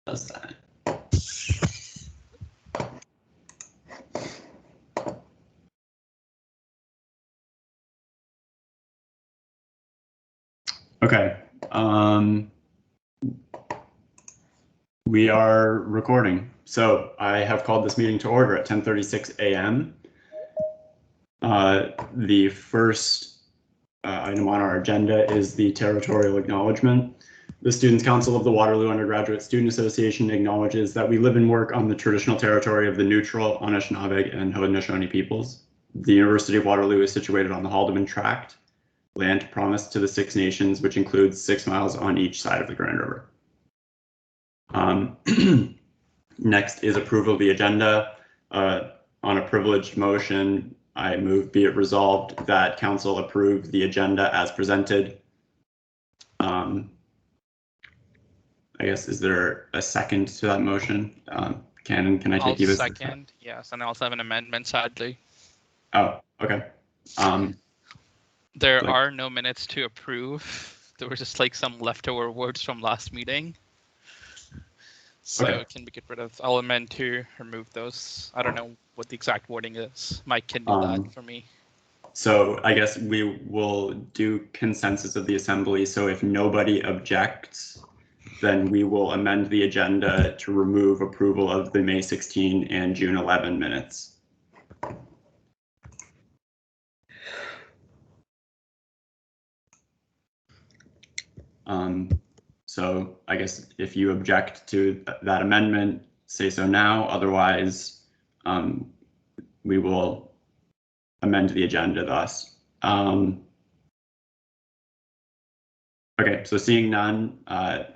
Does that? Okay. We are recording. So I have called this meeting to order at 10:36 a.m. The first item on our agenda is the Territorial Acknowledgement. The Students' Council of the Waterloo Undergraduate Student Association acknowledges that we live and work on the traditional territory of the neutral Anishinaabe and Haudenosaunee peoples. The University of Waterloo is situated on the Haldimand Tract, land promised to the Six Nations, which includes 6 miles on each side of the Grand River. Next is approval of the agenda. On a privileged motion, I move be it resolved that council approve the agenda as presented. I guess, is there a second to that motion? Cannon, can I take you as I'll second, yes, and I also have an amendment, sadly. Oh, okay. There are no minutes to approve. There were just like some leftover words from last meeting. So Okay. can we get rid of? I'll amend to remove those. I don't know what the exact wording is. Mike can do that for me. So I guess we will do consensus of the assembly. So if nobody objects, then we will amend the agenda to remove approval of the May 16 and June 11 minutes. So I guess if you object to that amendment, say so now. Otherwise, we will amend the agenda thus. Okay, so seeing none, I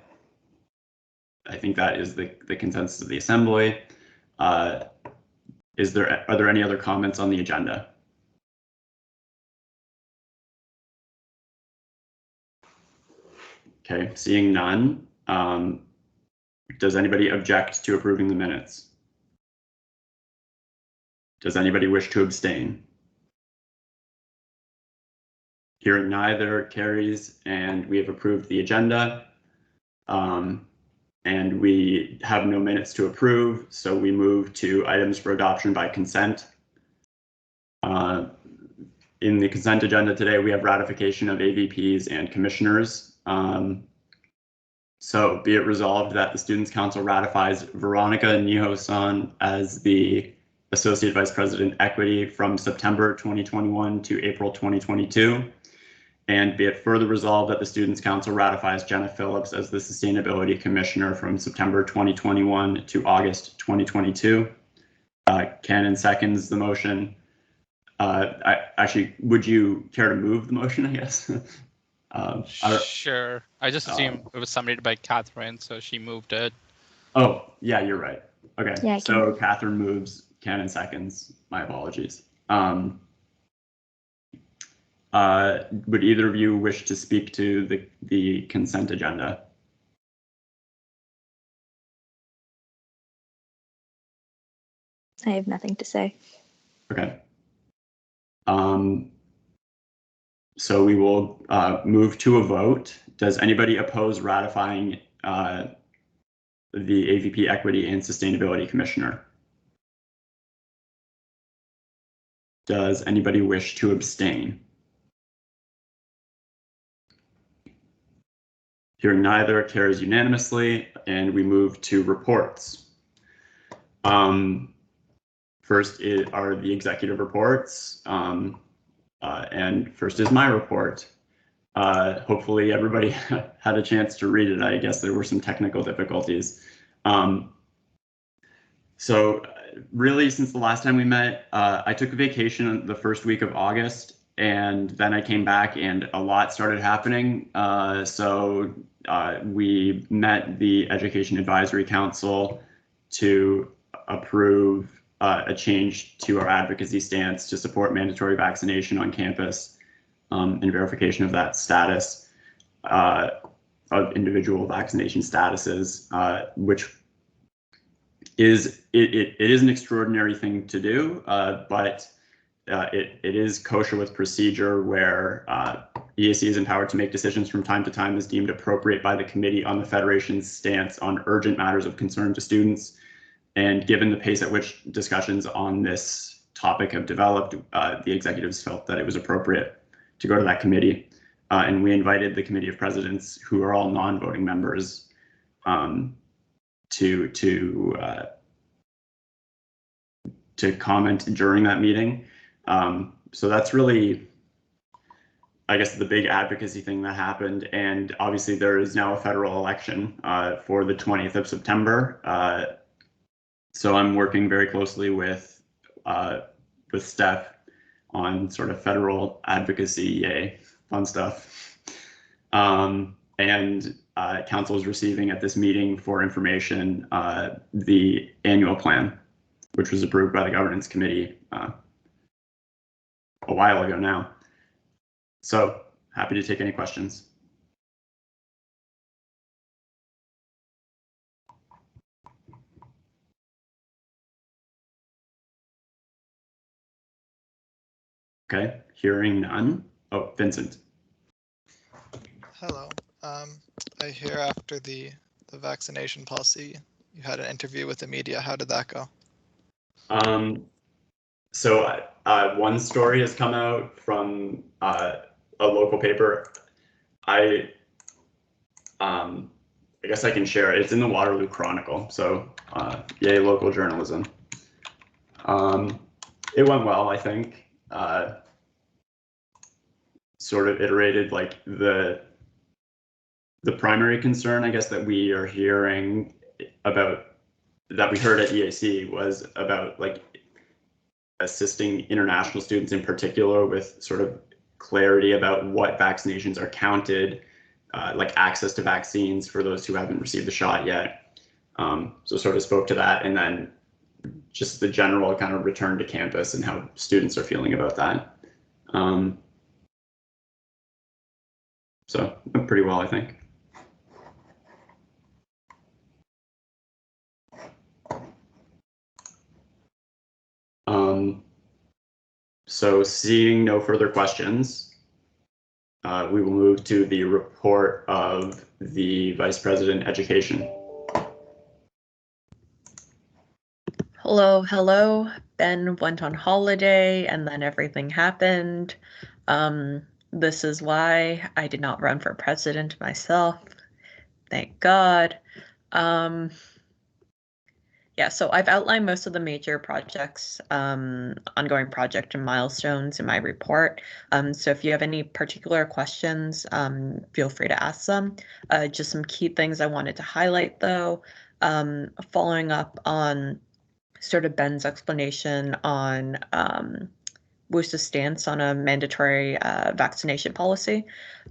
think that is the consensus of the assembly. Are there any other comments on the agenda? Okay, seeing none, does anybody object to approving the minutes? Does anybody wish to abstain? Hearing neither, carries, and we have approved the agenda. And we have no minutes to approve, so we move to items for adoption by consent. In the consent agenda today, we have ratification of AVPs and commissioners. So be it resolved that the Students' Council ratifies Veronica Niho-san as the Associate Vice President Equity from September 2021 to April 2022. And be it further resolved that the Students' Council ratifies Jenna Phillips as the Sustainability Commissioner from September 2021 to August 2022. Cannon seconds the motion. Actually, would you care to move the motion, I guess? Sure. I just assumed it was submitted by Catherine, so she moved it. Oh, yeah, you're right. Okay, yeah, so Catherine moves, Cannon seconds. My apologies. Would either of you wish to speak to the consent agenda? I have nothing to say. Okay. So we will move to a vote. Does anybody oppose ratifying the AVP Equity and Sustainability Commissioner? Does anybody wish to abstain? Hearing neither, carries unanimously, and we move to reports. First are the executive reports, and first is my report. Hopefully everybody had a chance to read it. I guess there were some technical difficulties. So really, since the last time we met, I took a vacation the first week of August, and then I came back and a lot started happening. So we met the Education Advisory Council to approve a change to our advocacy stance to support mandatory vaccination on campus and verification of that status of individual vaccination statuses, which is it is an extraordinary thing to do, but it is kosher with procedure where EAC is empowered to make decisions from time to time as deemed appropriate by the committee on the Federation's stance on urgent matters of concern to students. And given the pace at which discussions on this topic have developed, the executives felt that it was appropriate to go to that committee. And we invited the Committee of Presidents, who are all non-voting members, to comment during that meeting. So that's really, I guess, the big advocacy thing that happened. And obviously there is now a federal election for the 20th of September. So I'm working very closely with Steph on sort of federal advocacy, yay, fun stuff. And council is receiving at this meeting for information the annual plan, which was approved by the governance committee a while ago now. So happy to take any questions. Okay, hearing none. Oh, Vincent. Hello. I hear after the vaccination policy, you had an interview with the media. How did that go? So one story has come out from a local paper. I guess I can share it. It's in the Waterloo Chronicle. So yay, local journalism. It went well, I think. Sort of iterated like the primary concern, I guess, that we are hearing about, that we heard at EAC, was about like assisting international students in particular with sort of clarity about what vaccinations are counted, like access to vaccines for those who haven't received the shot yet. So sort of spoke to that, and then just the general kind of return to campus and how students are feeling about that. So went pretty well, I think. So seeing no further questions, we will move to the report of the Vice President Education. Hello. Ben went on holiday and then everything happened. This is why I did not run for president myself. Thank God. Yeah, so I've outlined most of the major projects, ongoing project and milestones in my report. So if you have any particular questions, feel free to ask them. Just some key things I wanted to highlight though, following up on sort of Ben's explanation on WUSA's stance on a mandatory vaccination policy.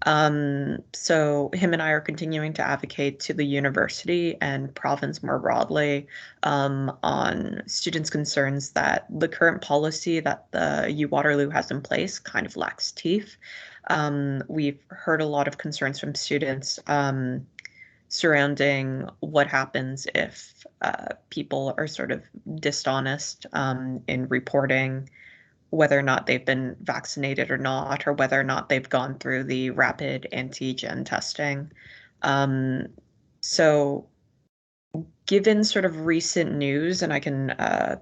So him and I are continuing to advocate to the university and province more broadly on students' concerns that the current policy that the U Waterloo has in place kind of lacks teeth. We've heard a lot of concerns from students surrounding what happens if people are sort of dishonest in reporting whether or not they've been vaccinated or not, or whether or not they've gone through the rapid antigen testing. So given sort of recent news, and I can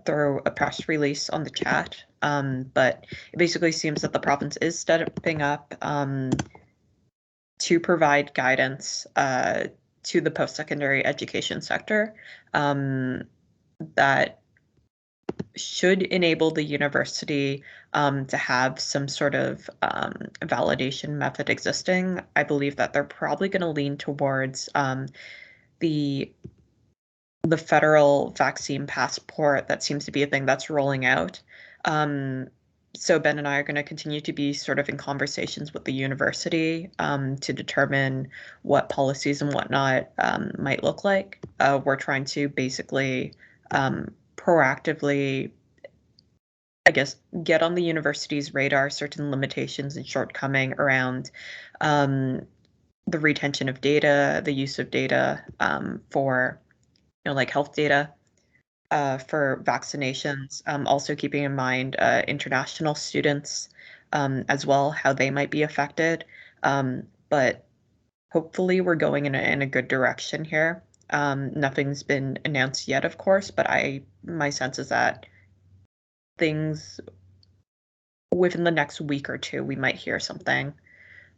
throw a press release on the chat, but it basically seems that the province is stepping up to provide guidance to the post-secondary education sector that should enable the university to have some sort of validation method existing. I believe that they're probably going to lean towards the federal vaccine passport. That seems to be a thing that's rolling out. So Ben and I are going to continue to be sort of in conversations with the university to determine what policies and whatnot might look like. We're trying to basically proactively, I guess, get on the university's radar certain limitations and shortcoming around the retention of data, the use of data for, like health data for vaccinations. Also keeping in mind international students as well, how they might be affected. But hopefully we're going in a good direction here. Nothing's been announced yet, of course, but my sense is that things within the next week or two, we might hear something.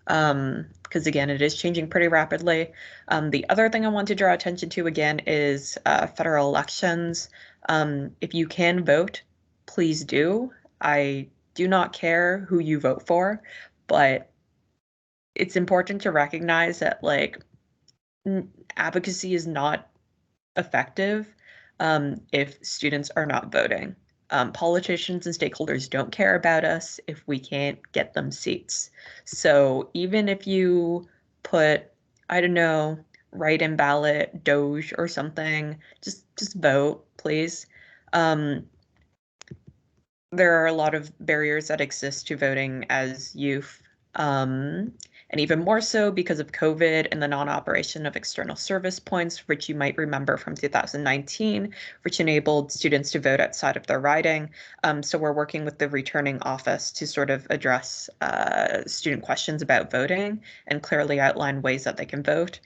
Because again, it is changing pretty rapidly. The other thing I want to draw attention to again is federal elections. If you can vote, please do. I do not care who you vote for, but it's important to recognize that like advocacy is not effective if students are not voting. Politicians and stakeholders don't care about us if we can't get them seats. So even if you put, I don't know, write-in ballot, Doge or something, just vote, please. There are a lot of barriers that exist to voting as youth. And even more so because of COVID and the non-operation of external service points, which you might remember from 2019, which enabled students to vote outside of their riding. So we're working with the returning office to sort of address student questions about voting and clearly outline ways that they can vote.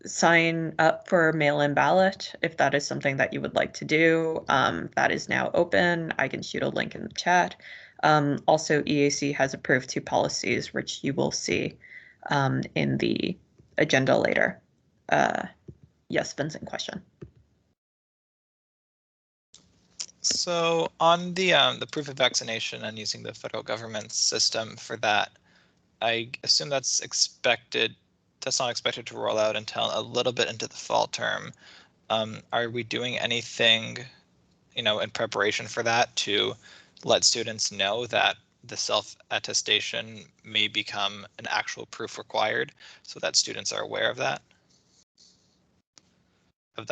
Sign up for mail-in ballot if that is something that you would like to do. That is now open. I can shoot a link in the chat. Also, EAC has approved 2 policies, which you will see in the agenda later. Yes, Vincent, question. So on the proof of vaccination and using the federal government system for that, I assume that's not expected to roll out until a little bit into the fall term. Are we doing anything, in preparation for that to let students know that the self-attestation may become an actual proof required so that students are aware of that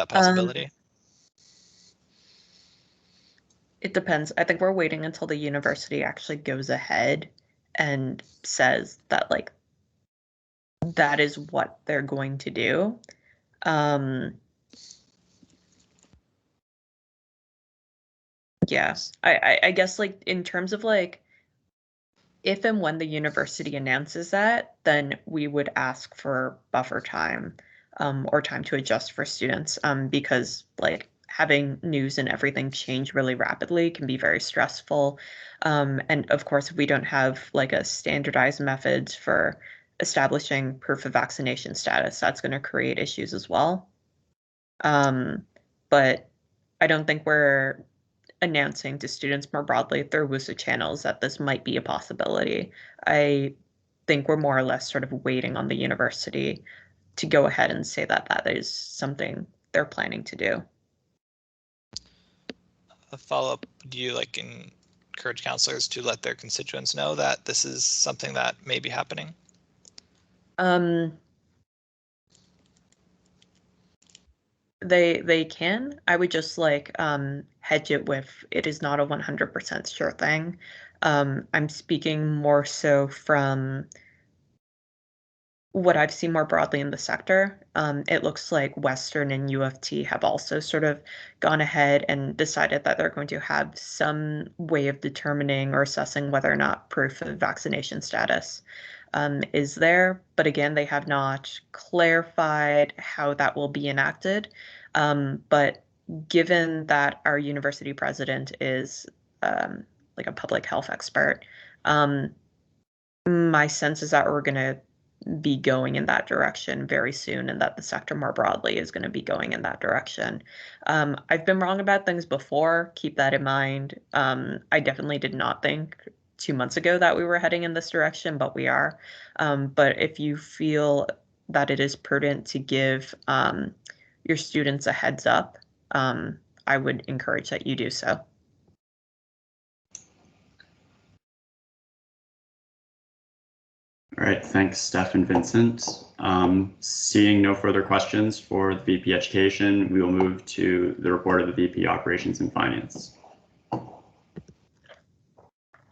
possibility? It depends. I think we're waiting until the university actually goes ahead and says that like that is what they're going to do. Yeah, I guess like in terms of like if and when the university announces that, then we would ask for buffer time or time to adjust for students because like having news and everything change really rapidly can be very stressful. And of course, if we don't have like a standardized methods for establishing proof of vaccination status, that's going to create issues as well. But I don't think we're announcing to students more broadly through WUSA channels that this might be a possibility. I think we're more or less sort of waiting on the university to go ahead and say that that is something they're planning to do. A follow-up, do you encourage counselors to let their constituents know that this is something that may be happening? They can. I would just hedge it with it is not a 100% sure thing. I'm speaking more so from what I've seen more broadly in the sector. It looks like Western and U of T have also sort of gone ahead and decided that they're going to have some way of determining or assessing whether or not proof of vaccination status is there. But again, they have not clarified how that will be enacted. But given that our university president is like a public health expert, my sense is that we're going to be going in that direction very soon and that the sector more broadly is going to be going in that direction. I've been wrong about things before. Keep that in mind. I definitely did not think 2 months ago that we were heading in this direction, but we are. But if you feel that it is prudent to give your students a heads up, I would encourage that you do so. All right, thanks, Steph and Vincent. Seeing no further questions for the VP Education, we will move to the report of the VP Operations and Finance.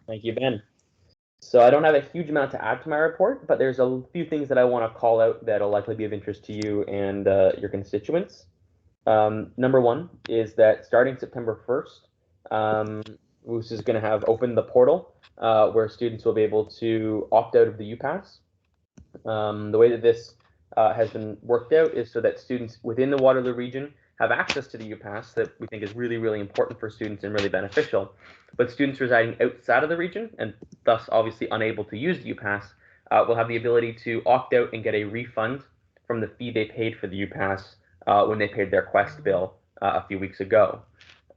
Thank you, Ben. So I don't have a huge amount to add to my report, but there's a few things that I want to call out that'll likely be of interest to you and your constituents. Number one is that starting September 1st, which is going to have opened the portal where students will be able to opt out of the UPass. The way that this has been worked out is so that students within the Waterloo region have access to the UPass that we think is really, really important for students and really beneficial. But students residing outside of the region and thus obviously unable to use the UPass will have the ability to opt out and get a refund from the fee they paid for the UPass when they paid their Quest bill a few weeks ago.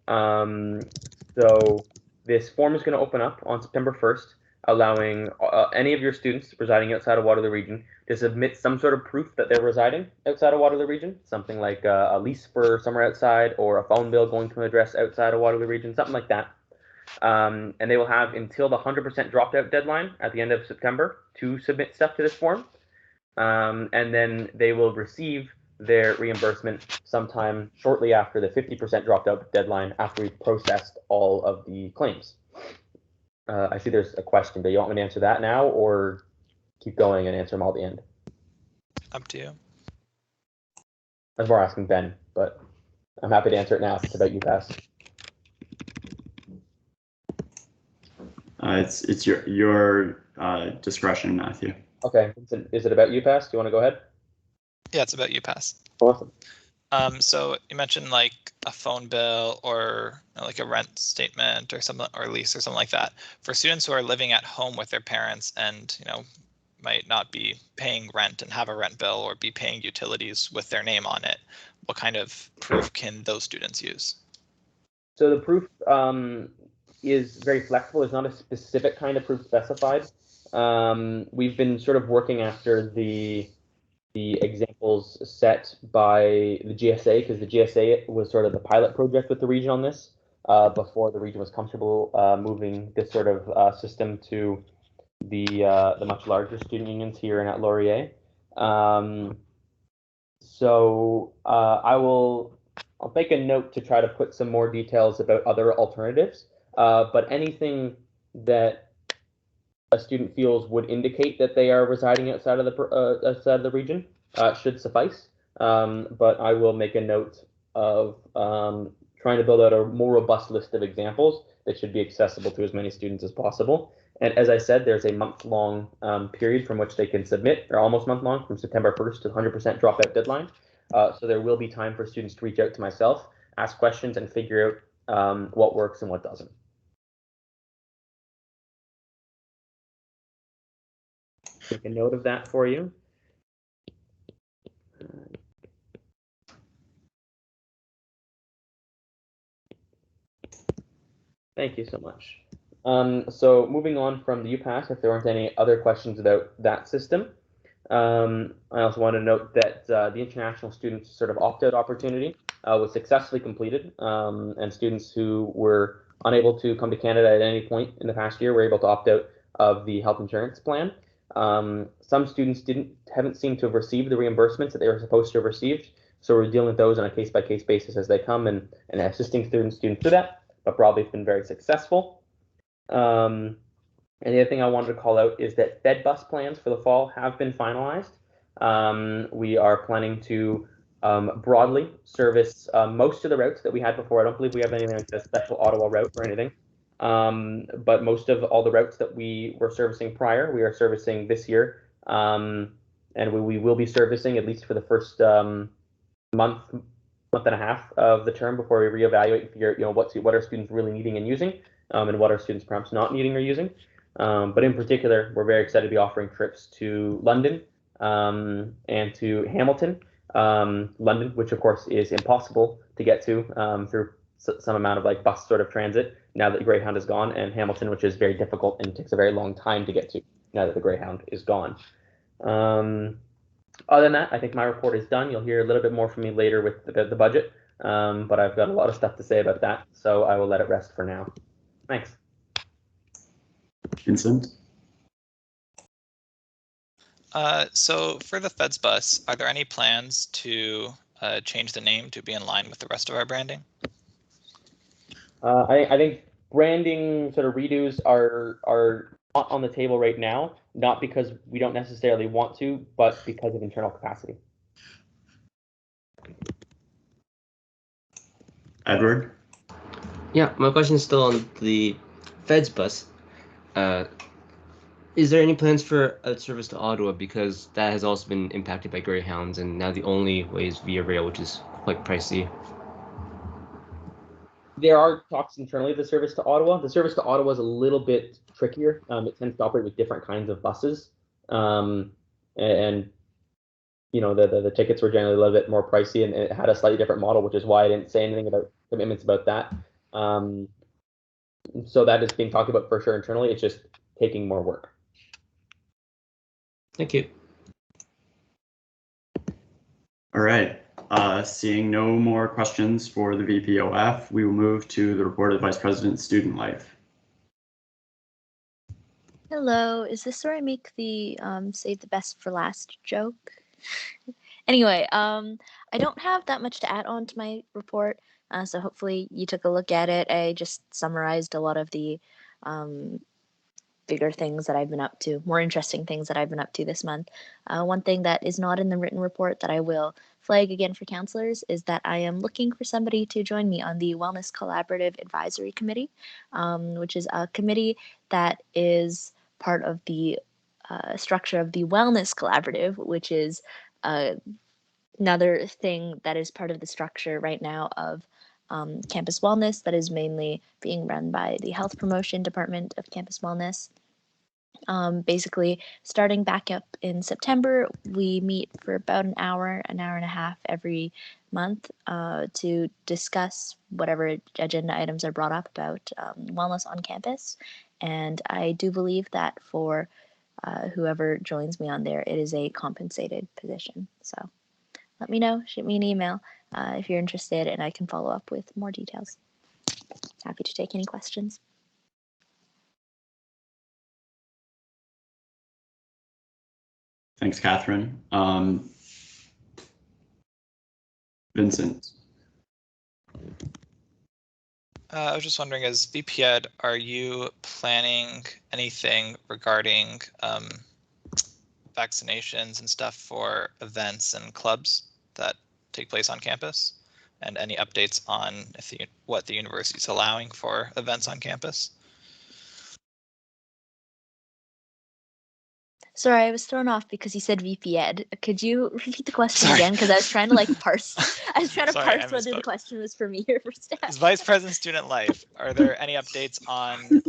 So this form is going to open up on September 1st, allowing any of your students residing outside of Waterloo region to submit some sort of proof that they're residing outside of Waterloo region, something like a lease for somewhere outside or a phone bill going to an address outside of Waterloo region, something like that. And they will have until the 100% dropout deadline at the end of September to submit stuff to this form. And then they will receive their reimbursement sometime shortly after the 50% dropout deadline after we've processed all of the claims. I see there's a question, but you want me to answer that now or keep going and answer them all at the end? Up to you. I was more asking Ben, but I'm happy to answer it now if it's about UPass. It's your discretion, Matthew. Okay, is it about UPass? Do you want to go ahead? Yeah, it's about UPass. Awesome. So you mentioned like a phone bill or like a rent statement or something, or lease or something like that. For students who are living at home with their parents and might not be paying rent and have a rent bill or be paying utilities with their name on it, what kind of proof can those students use? So the proof is very flexible. There's not a specific kind of proof specified. We've been sort of working after the examples set by the GSA, because the GSA was sort of the pilot project with the region on this before the region was comfortable moving this sort of system to the much larger student unions here and at Laurier. So I'll make a note to try to put some more details about other alternatives, but anything that a student feels would indicate that they are residing outside of the region should suffice. But I will make a note of trying to build out a more robust list of examples that should be accessible to as many students as possible. And as I said, there's a month-long period from which they can submit, or almost month-long, from September 1st to the 100% dropout deadline. So there will be time for students to reach out to myself, ask questions, and figure out what works and what doesn't. Make a note of that for you. Thank you so much. So moving on from the UPass, if there aren't any other questions about that system, I also want to note that the international students sort of opt-out opportunity was successfully completed, and students who were unable to come to Canada at any point in the past year were able to opt out of the health insurance plan. Some students haven't seemed to have received the reimbursements that they were supposed to have received, so we're dealing with those on a case-by-case basis as they come and assisting students through that, but broadly it's been very successful. And the other thing I wanted to call out is that Fed bus plans for the fall have been finalized. We are planning to broadly service most of the routes that we had before. I don't believe we have anything like a special Ottawa route or anything. But most of all the routes that we were servicing prior, we are servicing this year. And we will be servicing at least for the first month and a half of the term before we reevaluate and figure out, what are students really needing and using, and what are students perhaps not needing or using. But in particular, we're very excited to be offering trips to London and to Hamilton. London, which of course is impossible to get to through some amount of bus sort of transit now that the Greyhound is gone, and Hamilton, which is very difficult and takes a very long time to get to now that the Greyhound is gone. Other than that, I think my report is done. You'll hear a little bit more from me later with the budget, but I've got a lot of stuff to say about that, so I will let it rest for now. Thanks. Vincent? So for the Feds bus, are there any plans to change the name to be in line with the rest of our branding? I think branding sort of redos are not on the table right now, not because we don't necessarily want to, but because of internal capacity. Edward? Yeah, my question is still on the Feds bus. Is there any plans for a service to Ottawa, because that has also been impacted by Greyhounds, and now the only way is via rail, which is quite pricey. There are talks internally of the service to Ottawa. The service to Ottawa is a little bit trickier. It tends to operate with different kinds of buses, and you know the tickets were generally a little bit more pricey, and it had a slightly different model, which is why I didn't say anything about commitments about that. So that is being talked about for sure internally. It's just taking more work. Thank you. All right. Seeing no more questions for the VPOF, we will move to the report of the Vice President, Student Life. Hello, is this where I make the save the best for last joke? Anyway, I don't have that much to add on to my report, so hopefully you took a look at it. I just summarized a lot of the bigger things that I've been up to, more interesting things that I've been up to this month. One thing that is not in the written report that I will flag again for counselors is that I am looking for somebody to join me on the Wellness Collaborative Advisory Committee, which is a committee that is part of the structure of the Wellness Collaborative, which is another thing that is part of the structure right now of campus wellness that is mainly being run by the Health Promotion Department of Campus Wellness. Basically, starting back up in September, we meet for about an hour and a half every month to discuss whatever agenda items are brought up about wellness on campus. And I do believe that for whoever joins me on there, it is a compensated position. So let me know, shoot me an email if you're interested, and I can follow up with more details. Happy to take any questions. Thanks, Catherine. Vincent. I was just wondering, as VP Ed, are you planning anything regarding vaccinations and stuff for events and clubs that take place on campus? And any updates on what the university is allowing for events on campus? Sorry, I was thrown off because you said VP Ed. Could you repeat the question again? Because I was trying to like parse. I was trying to Sorry, parse whether the question was for me or for staff. As Vice President Student Life, are there any updates on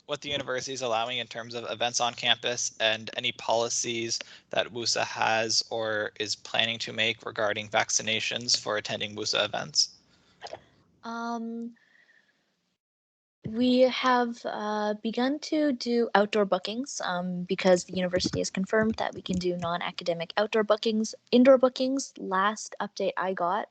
what the university is allowing in terms of events on campus and any policies that WUSA has or is planning to make regarding vaccinations for attending WUSA events? We have begun to do outdoor bookings because the university has confirmed that we can do non-academic outdoor bookings. Indoor bookings, last update I got,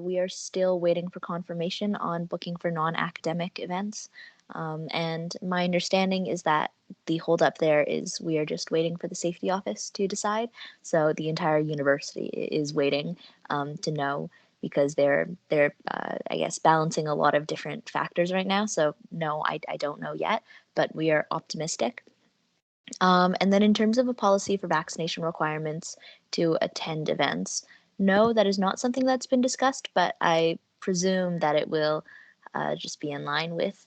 we are still waiting for confirmation on booking for non-academic events. And my understanding is that the holdup there is we are just waiting for the safety office to decide. So the entire university is waiting to know, because they're I guess balancing a lot of different factors right now. So no, I don't know yet, but we are optimistic. And then in terms of a policy for vaccination requirements to attend events, no, that is not something that's been discussed, but I presume that it will just be in line with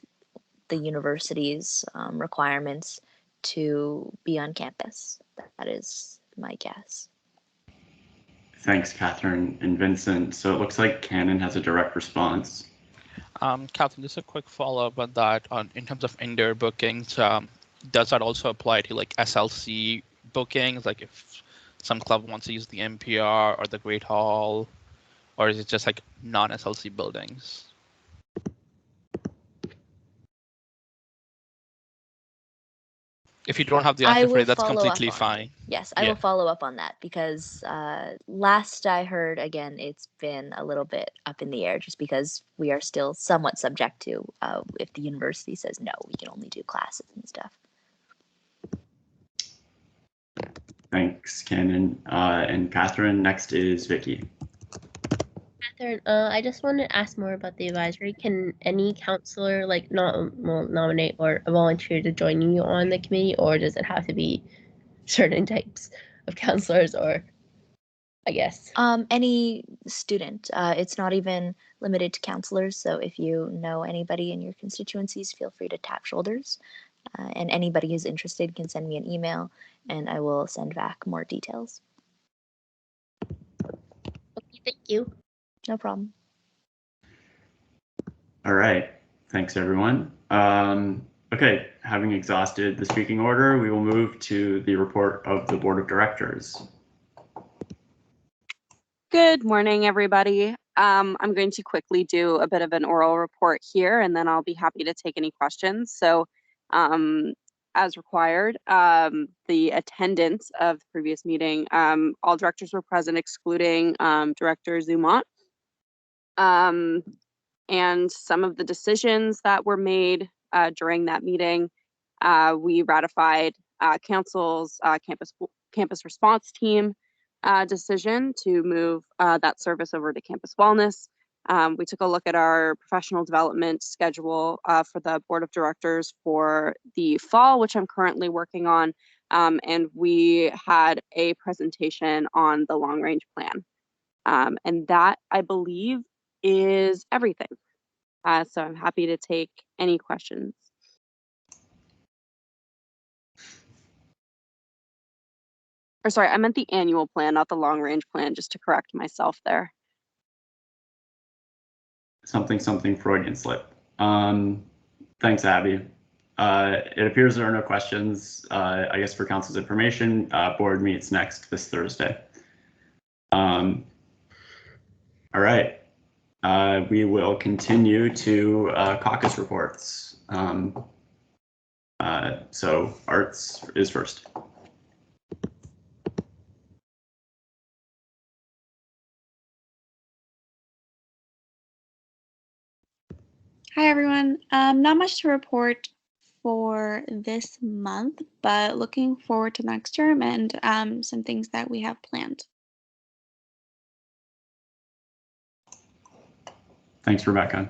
the university's requirements to be on campus. That is my guess. Thanks, Catherine and Vincent. So it looks like Cannon has a direct response. Catherine, just a quick follow-up on that. In terms of indoor bookings, does that also apply to like SLC bookings? Like if some club wants to use the NPR or the Great Hall, or is it just like non-SLC buildings? If you don't have the answer for it, that's completely fine. Yes, I will follow up on that, because last I heard, again, it's been a little bit up in the air just because we are still somewhat subject to if the university says no, we can only do classes and stuff. Thanks, Cannon. And Catherine, next is Vicky. Catherine, I just wanted to ask more about the advisory. Can any counselor nominate or volunteer to join you on the committee, or does it have to be certain types of counselors? Or I guess. Any student. It's not even limited to counselors. So if you know anybody in your constituencies, feel free to tap shoulders. And anybody who's interested can send me an email, and I will send back more details. Okay, thank you. No problem. All right. Thanks, everyone. Okay, having exhausted the speaking order, we will move to the report of the Board of Directors. Good morning, everybody. I'm going to quickly do a bit of an oral report here, and then I'll be happy to take any questions. So, as required, the attendance of the previous meeting, all directors were present, excluding Director Zumont. And some of the decisions that were made during that meeting, we ratified Council's campus response team decision to move that service over to Campus Wellness. We took a look at our professional development schedule for the Board of Directors for the fall, which I'm currently working on, and we had a presentation on the long-range plan. And that, I believe, is everything. So I'm happy to take any questions. Or sorry, I meant the annual plan, not the long-range plan, just to correct myself there. Something Freudian slip. Thanks, Abby. It appears there are no questions. I guess for council's information, board meets next this Thursday. All right. We will continue to caucus reports. So Arts is first. Hi, everyone. Not much to report for this month, but looking forward to next term and some things that we have planned. Thanks, Rebecca.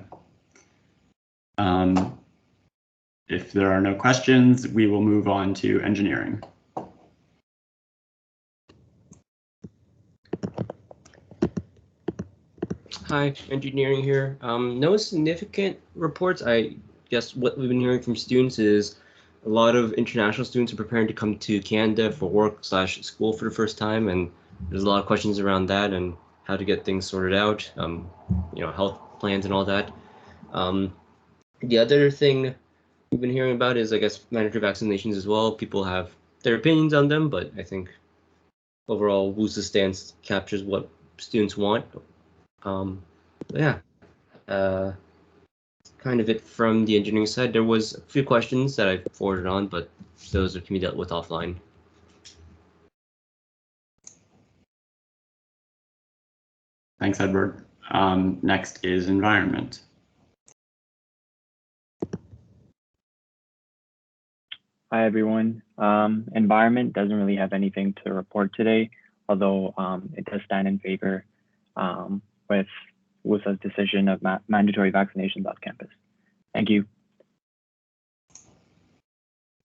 If there are no questions, we will move on to engineering. Hi, engineering here. No significant reports. I guess what we've been hearing from students is a lot of international students are preparing to come to Canada for work/school for the first time, and there's a lot of questions around that and how to get things sorted out, health plans and all that. The other thing we've been hearing about is, I guess, mandatory vaccinations as well. People have their opinions on them, but I think overall WUSA's stance captures what students want. Yeah, kind of it from the engineering side. There was a few questions that I forwarded on, but those can be dealt with offline. Thanks, Edward. Next is environment. Hi, everyone. Environment doesn't really have anything to report today, although it does stand in favor with WUSA's decision of mandatory vaccinations off campus. Thank you.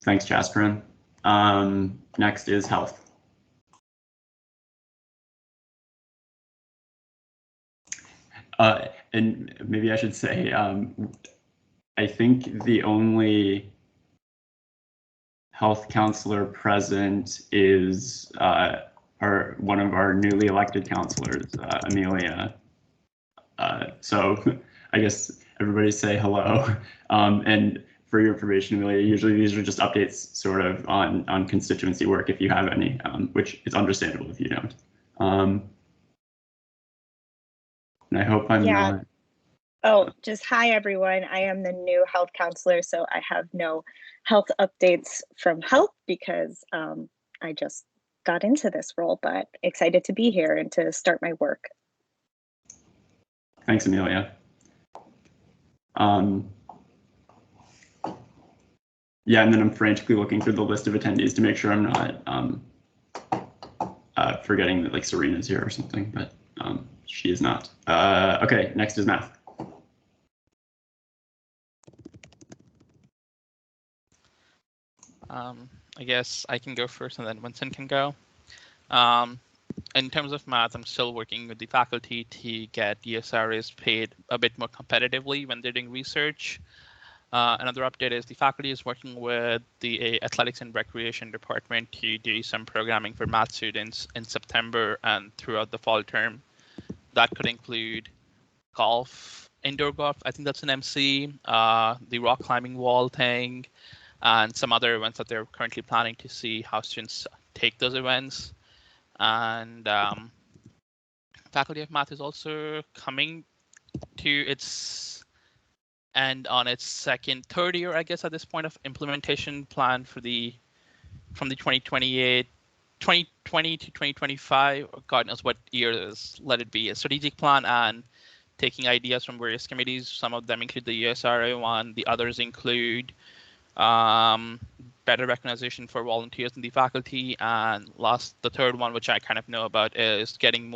Thanks, Jasperin. Next is health. And maybe I should say, I think the only health counselor present is one of our newly elected counselors, Amelia. So I guess everybody say hello. And for your information, Amelia, usually these are just updates sort of on constituency work if you have any, which is understandable if you don't. And I hope I'm not. Oh, just hi, everyone. I am the new health counselor, so I have no health updates from health because I just got into this role, but excited to be here and to start my work. Thanks, Amelia. Yeah, and then I'm frantically looking through the list of attendees to make sure I'm not forgetting that like Serena's here or something, but she is not. Okay, next is math. I guess I can go first and then Winston can go. in terms of math, I'm still working with the faculty to get ESRAs paid a bit more competitively when they're doing research. Another update is the faculty is working with the Athletics and Recreation Department to do some programming for math students in September and throughout the fall term. That could include golf, indoor golf, I think that's an MC, the rock climbing wall thing, and some other events that they're currently planning to see how students take those events. And Faculty of Math is also coming to its end on its third year, I guess, at this point of implementation plan for from the 2020 to 2025, or God knows what year this, let it be, a strategic plan and taking ideas from various committees. Some of them include the USRA one, the others include better recognition for volunteers in the faculty, and the third one, which I kind of know about, is getting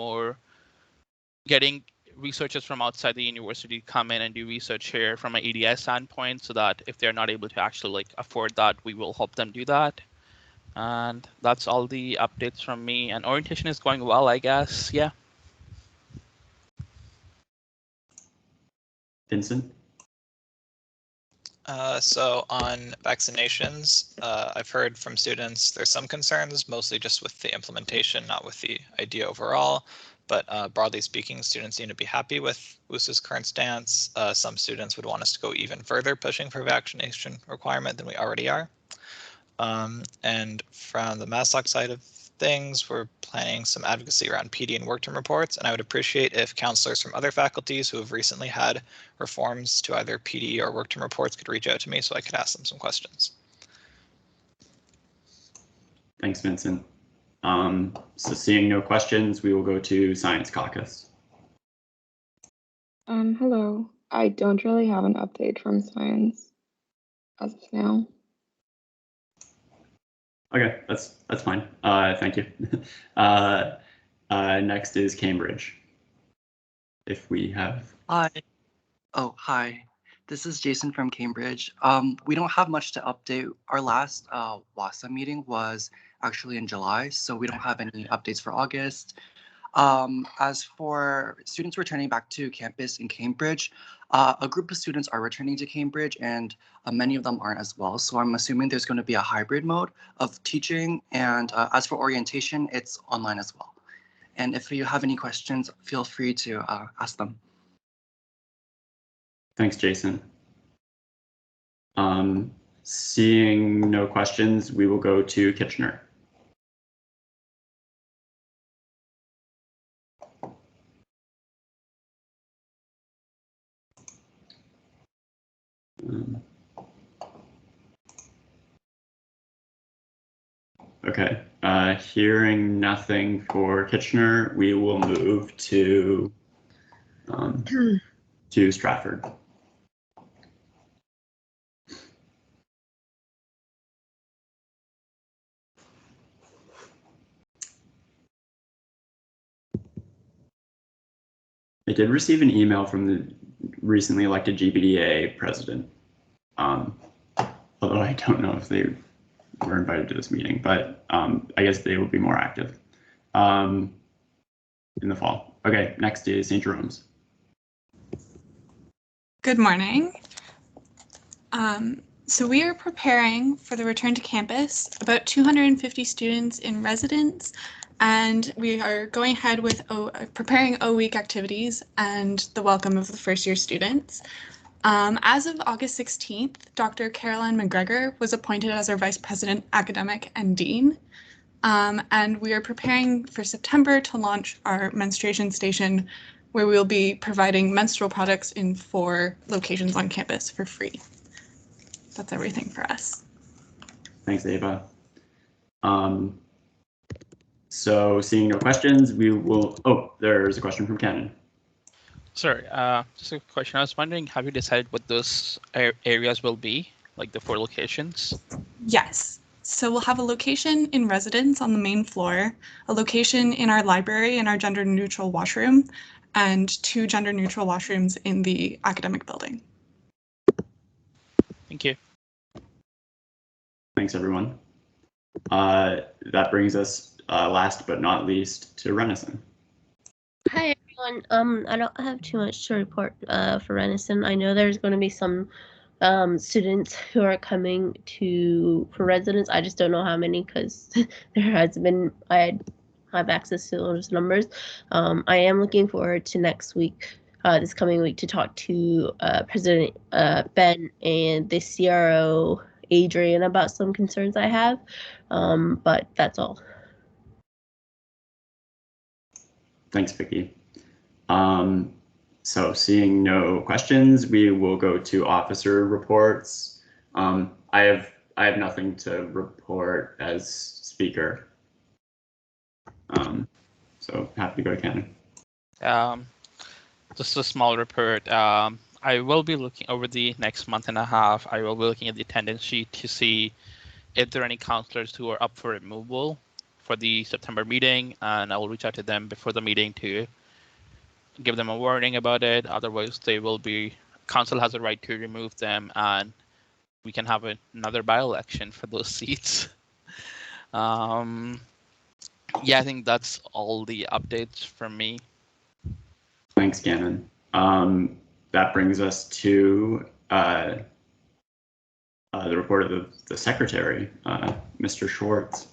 researchers from outside the university to come in and do research here from an EDS standpoint, so that if they're not able to actually afford that, we will help them do that. And that's all the updates from me. And orientation is going well, I guess. Yeah. Vincent? So on vaccinations, I've heard from students there's some concerns, mostly just with the implementation, not with the idea overall. But broadly speaking, students seem to be happy with WUSA's current stance. Some students would want us to go even further, pushing for vaccination requirement than we already are. And from the MASLOC side of things, we're planning some advocacy around PD and work term reports, and I would appreciate if counselors from other faculties who have recently had reforms to either PD or work term reports could reach out to me so I could ask them some questions. Thanks, Vincent. So seeing no questions, we will go to Science Caucus. Hello. I don't really have an update from Science as of now. Okay, that's fine. Thank you. Next is Cambridge. If we have. Hi. Oh, hi. This is Jason from Cambridge. We don't have much to update. Our last WASA meeting was actually in July, so we don't have any updates for August. As for students returning back to campus in Cambridge, a group of students are returning to Cambridge, and many of them aren't as well. So I'm assuming there's going to be a hybrid mode of teaching. And as for orientation, it's online as well. And if you have any questions, feel free to ask them. Thanks, Jason. Seeing no questions, we will go to Kitchener. Okay, hearing nothing for Kitchener, we will move to Stratford. I did receive an email from the recently elected GBDA president, although I don't know if they were invited to this meeting, but I guess they will be more active in the fall. Okay, next is St. Jerome's. Good morning. So we are preparing for the return to campus, about 250 students in residence, and we are going ahead with preparing O-Week activities and the welcome of the first-year students. As of August 16th, Dr. Caroline McGregor was appointed as our Vice President, Academic and Dean. And we are preparing for September to launch our menstruation station, where we'll be providing menstrual products in 4 locations on campus for free. That's everything for us. Thanks, Ava. So seeing no questions, we will, there's a question from Cannon. Sorry, just a question. I was wondering, have you decided what those areas will be, like the 4 locations? Yes. So we'll have a location in residence on the main floor, a location in our library in our gender-neutral washroom, and 2 gender-neutral washrooms in the academic building. Thank you. Thanks, everyone. That brings us last but not least, to Renison. Hi everyone. I don't have too much to report for Renison. I know there's going to be some students who are coming for residence. I just don't know how many because I have access to those numbers. I am looking forward to next week, this coming week, to talk to President Ben and the CRO Adrian about some concerns I have. But that's all. Thanks, Vicky. So seeing no questions, we will go to officer reports. I have nothing to report as speaker. So happy to go to Cannon. Just a small report. I will be looking over the next month and a half. I will be looking at the attendance sheet to see if there are any counselors who are up for removal for the September meeting, and I will reach out to them before the meeting to give them a warning about it. Otherwise, council has a right to remove them, and we can have another by-election for those seats. Yeah, I think that's all the updates from me. Thanks, Gannon. That brings us to the report of the secretary, Mr. Schwartz.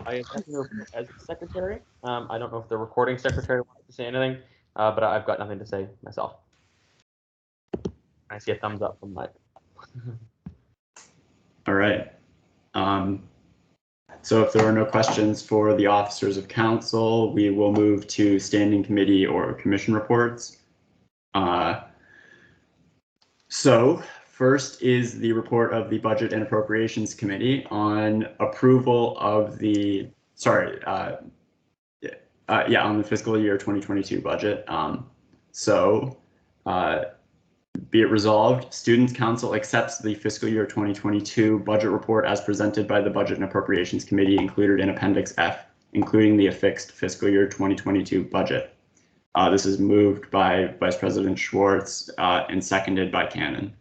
I have no as secretary. I don't know if the recording secretary wanted to say anything, but I've got nothing to say myself. I see a thumbs up from Mike. All right. So if there are no questions for the officers of council, we will move to standing committee or commission reports. So first is the report of the Budget and Appropriations Committee on approval of the, on the fiscal year 2022 budget. Be it resolved, Students' Council accepts the fiscal year 2022 budget report as presented by the Budget and Appropriations Committee included in Appendix F, including the affixed fiscal year 2022 budget. This is moved by Vice President Schwartz and seconded by Cannon.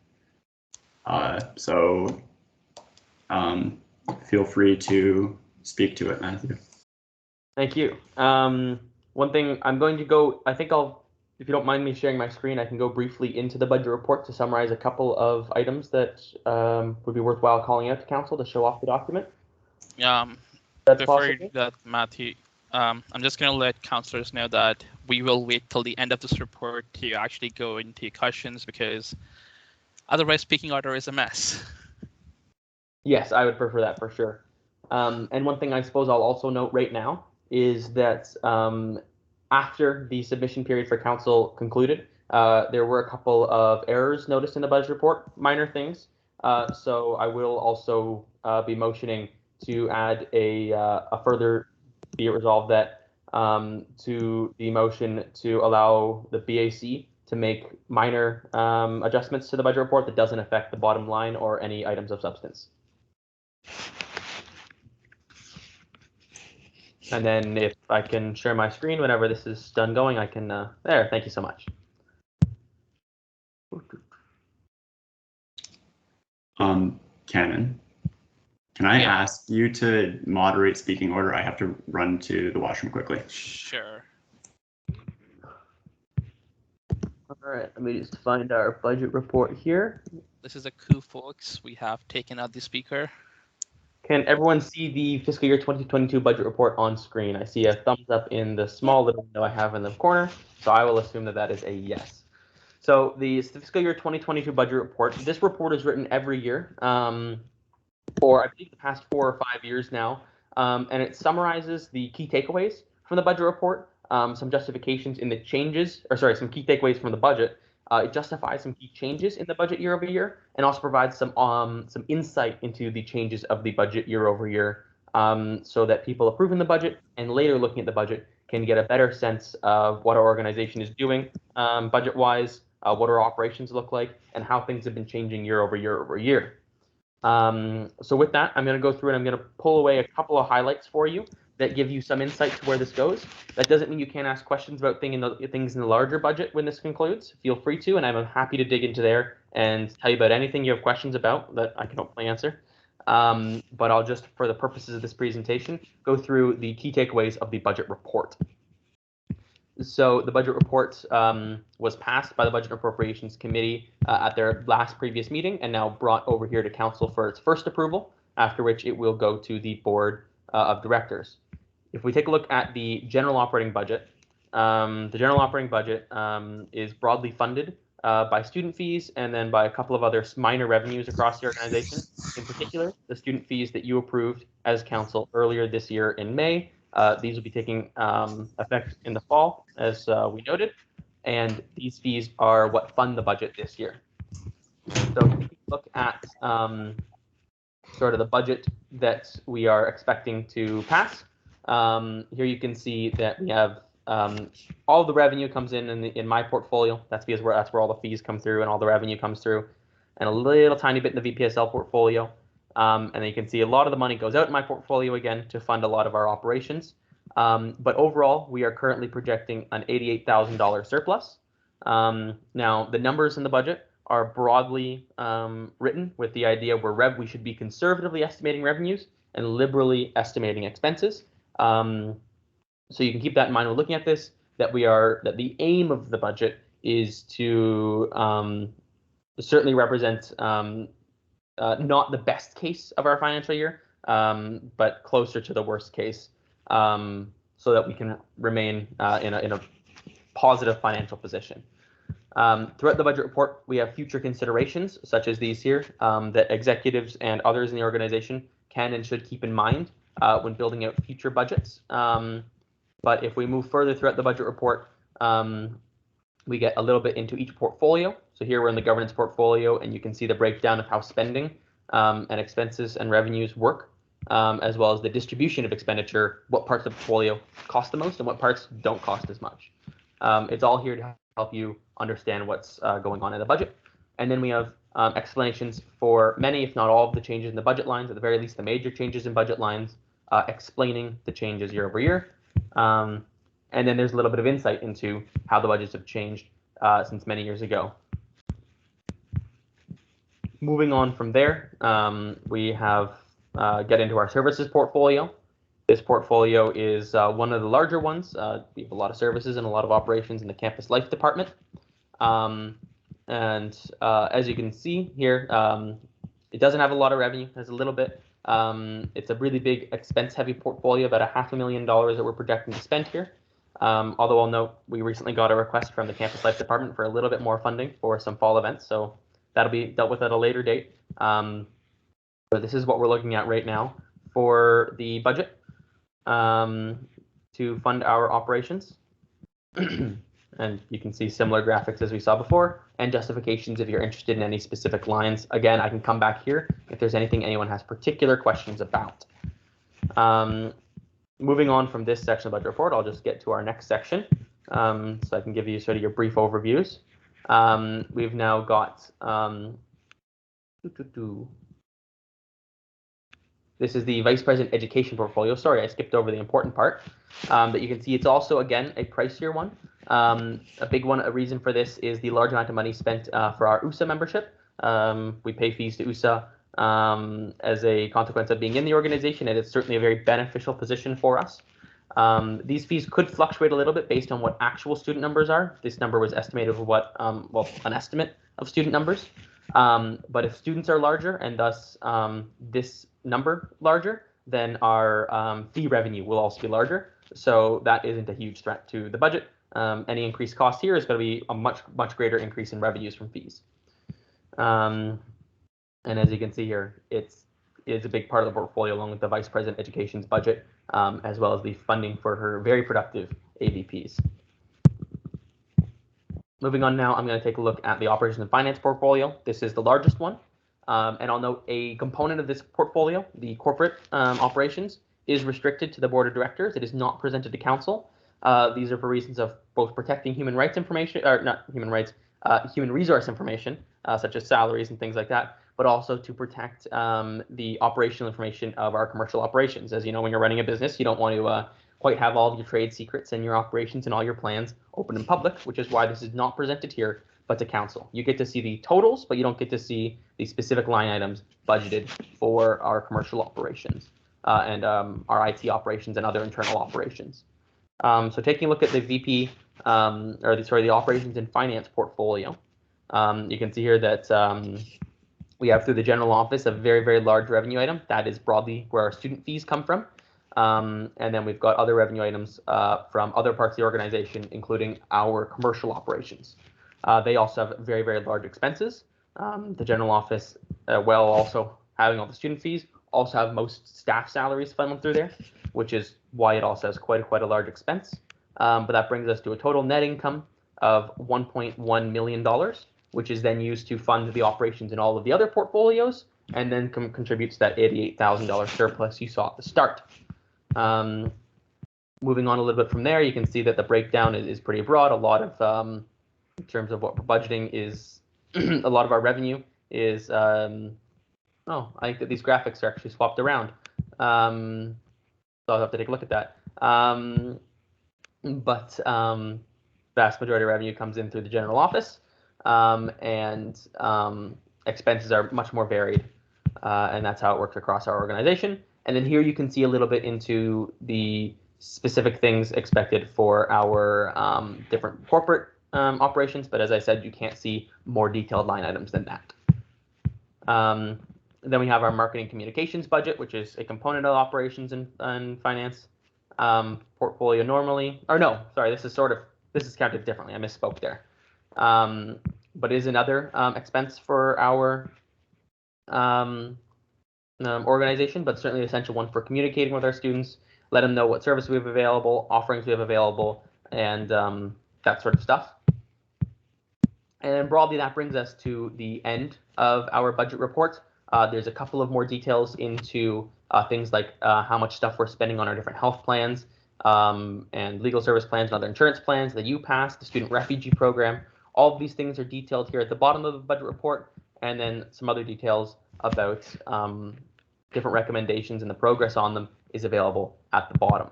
Feel free to speak to it, Matthew. Thank you. One thing I'm going to go, if you don't mind me sharing my screen, I can go briefly into the budget report to summarize a couple of items that would be worthwhile calling out to council to show off the document. Before you do that, Matthew, I'm just going to let councillors know that we will wait till the end of this report to actually go into questions, because otherwise speaking order is a mess. Yes, I would prefer that for sure. And one thing I suppose I'll also note right now is that after the submission period for council concluded, there were a couple of errors noticed in the budget report, minor things. So I will also be motioning to add a further, be it resolved that to the motion to allow the BAC to make minor adjustments to the budget report that doesn't affect the bottom line or any items of substance. And then if I can share my screen whenever this is done going, I can, there, thank you so much. Cannon, can I ask you to moderate speaking order? I have to run to the washroom quickly. Sure. All right, let me just find our budget report here. This is a coup, folks. We have taken out the speaker. Can everyone see the fiscal year 2022 budget report on screen? I see a thumbs up in the small little window I have in the corner, so I will assume that that is a yes. So the fiscal year 2022 budget report, this report is written every year for I believe the past 4 or 5 years now, and it summarizes the key takeaways from the budget report, some justifications in the changes, or sorry, some key takeaways from the budget. It justifies some key changes in the budget year over year, and also provides some insight into the changes of the budget year over year, so that people approving the budget and later looking at the budget can get a better sense of what our organization is doing budget-wise, what our operations look like, and how things have been changing year over year over year. So with that, I'm going to go through and I'm going to pull away a couple of highlights for you that give you some insight to where this goes. That doesn't mean you can't ask questions about things in the larger budget when this concludes. Feel free to, and I'm happy to dig into there and tell you about anything you have questions about that I can hopefully answer. but I'll just, for the purposes of this presentation, go through the key takeaways of the budget report. So the budget report was passed by the Budget and Appropriations Committee at their previous meeting, and now brought over here to Council for its first approval, after which it will go to the Board of Directors. If we take a look at the general operating budget, the general operating budget is broadly funded by student fees and then by a couple of other minor revenues across the organization. In particular, the student fees that you approved as Council earlier this year in May. These will be taking effect in the fall, as we noted, and these fees are what fund the budget this year. So if we look at sort of the budget that we are expecting to pass, here you can see that we have all the revenue comes in my portfolio. That's because that's where all the fees come through and all the revenue comes through, and a little tiny bit in the VPSL portfolio. And then you can see a lot of the money goes out in my portfolio again to fund a lot of our operations. But overall, we are currently projecting an $88,000 surplus. Now, the numbers in the budget are broadly written with the idea where we should be conservatively estimating revenues and liberally estimating expenses. So you can keep that in mind when looking at this, that the aim of the budget is to certainly represent not the best case of our financial year, but closer to the worst case, so that we can remain in a positive financial position. Throughout the budget report, we have future considerations, such as these here, that executives and others in the organization can and should keep in mind when building out future budgets. But if we move further throughout the budget report, we get a little bit into each portfolio. So here we're in the governance portfolio, and you can see the breakdown of how spending and expenses and revenues work, as well as the distribution of expenditure, what parts of the portfolio cost the most and what parts don't cost as much. It's all here to help you understand what's going on in the budget. And then we have explanations for many, if not all, of the changes in the budget lines, at the very least the major changes in budget lines, explaining the changes year over year. And then there's a little bit of insight into how the budgets have changed since many years ago. Moving on from there, we have get into our services portfolio. This portfolio is one of the larger ones. We have a lot of services and a lot of operations in the campus life department. And as you can see here, it doesn't have a lot of revenue. It has a little bit. It's a really big expense-heavy portfolio, about $500,000 that we're projecting to spend here. Although I'll note we recently got a request from the campus life department for a little bit more funding for some fall events, so that'll be dealt with at a later date. But this is what we're looking at right now for the budget to fund our operations. And you can see similar graphics as we saw before, and justifications if you're interested in any specific lines. Again, I can come back here if there's anything anyone has particular questions about. Moving on from this section of the budget report, I'll just get to our next section, so I can give you sort of your brief overviews. We've now got this is the Vice President Education portfolio. Sorry, I skipped over the important part. But you can see it's also, again, a pricier one. A big one, a reason for this is the large amount of money spent for our USA membership. We pay fees to USA as a consequence of being in the organization, and it's certainly a very beneficial position for us. These fees could fluctuate a little bit based on what actual student numbers are. This number was estimated of what, well, an estimate of student numbers. But if students are larger and thus this number larger, then our fee revenue will also be larger. So that isn't a huge threat to the budget. Any increased cost here is going to be a much greater increase in revenues from fees. And as you can see here, it's a big part of the portfolio, along with the Vice President Education's budget, as well as the funding for her very productive AVPs. Moving on now, I'm going to take a look at the Operations and Finance portfolio. This is the largest one. And I'll note a component of this portfolio, the corporate operations, is restricted to the Board of Directors. It is not presented to Council. These are for reasons of both protecting human rights information, or not human rights, human resource information, such as salaries and things like that, but also to protect the operational information of our commercial operations. As you know, when you're running a business, you don't want to quite have all of your trade secrets and your operations and all your plans open in public, which is why this is not presented here but to council. You get to see the totals, but you don't get to see the specific line items budgeted for our commercial operations and our IT operations and other internal operations. So taking a look at the VP, the operations and finance portfolio, you can see here that we have through the general office a very, very large revenue item. That is broadly where our student fees come from. And then we've got other revenue items from other parts of the organization, including our commercial operations. They also have very, very large expenses. The general office, while also having all the student fees, also have most staff salaries funneled through there, which is why it also has quite a large expense. But that brings us to a total net income of $1.1 million, which is then used to fund the operations in all of the other portfolios, and then contributes that $88,000 surplus you saw at the start. Moving on a little bit from there, you can see that the breakdown is pretty broad. A lot of, in terms of what we're budgeting is, a lot of our revenue is, I think that these graphics are actually swapped around. So I'll have to take a look at that. But vast majority of revenue comes in through the general office, and expenses are much more varied, and that's how it works across our organization. And then here you can see a little bit into the specific things expected for our different corporate operations, but as I said, you can't see more detailed line items than that. Then we have our marketing communications budget, which is a component of operations and finance. Portfolio normally, or no, sorry, this is counted differently. I misspoke there. But it is another expense for our organization, but certainly an essential one for communicating with our students, let them know what service we have available, offerings we have available, and that sort of stuff. And broadly, that brings us to the end of our budget report. There's a couple of more details into things like how much stuff we're spending on our different health plans and legal service plans and other insurance plans, the UPass, the student refugee program. All of these things are detailed here at the bottom of the budget report, and then some other details about different recommendations and the progress on them is available at the bottom.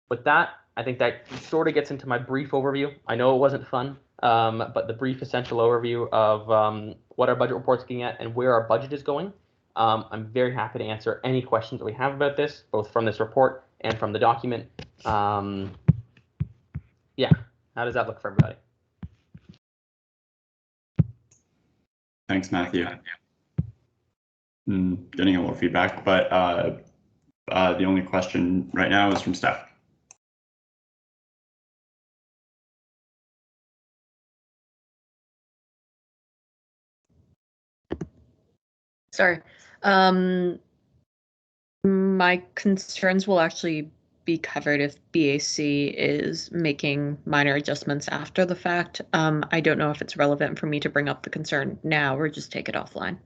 With that, I think that sort of gets into my brief overview. I know it wasn't fun, but the brief essential overview of what our budget report's getting at and where our budget is going. I'm very happy to answer any questions that we have about this, both from this report and from the document. Yeah, how does that look for everybody? Thanks, Matthew. Getting a little feedback, but the only question right now is from Steph. Sorry. My concerns will actually be covered if BAC is making minor adjustments after the fact. I don't know if it's relevant for me to bring up the concern now or just take it offline.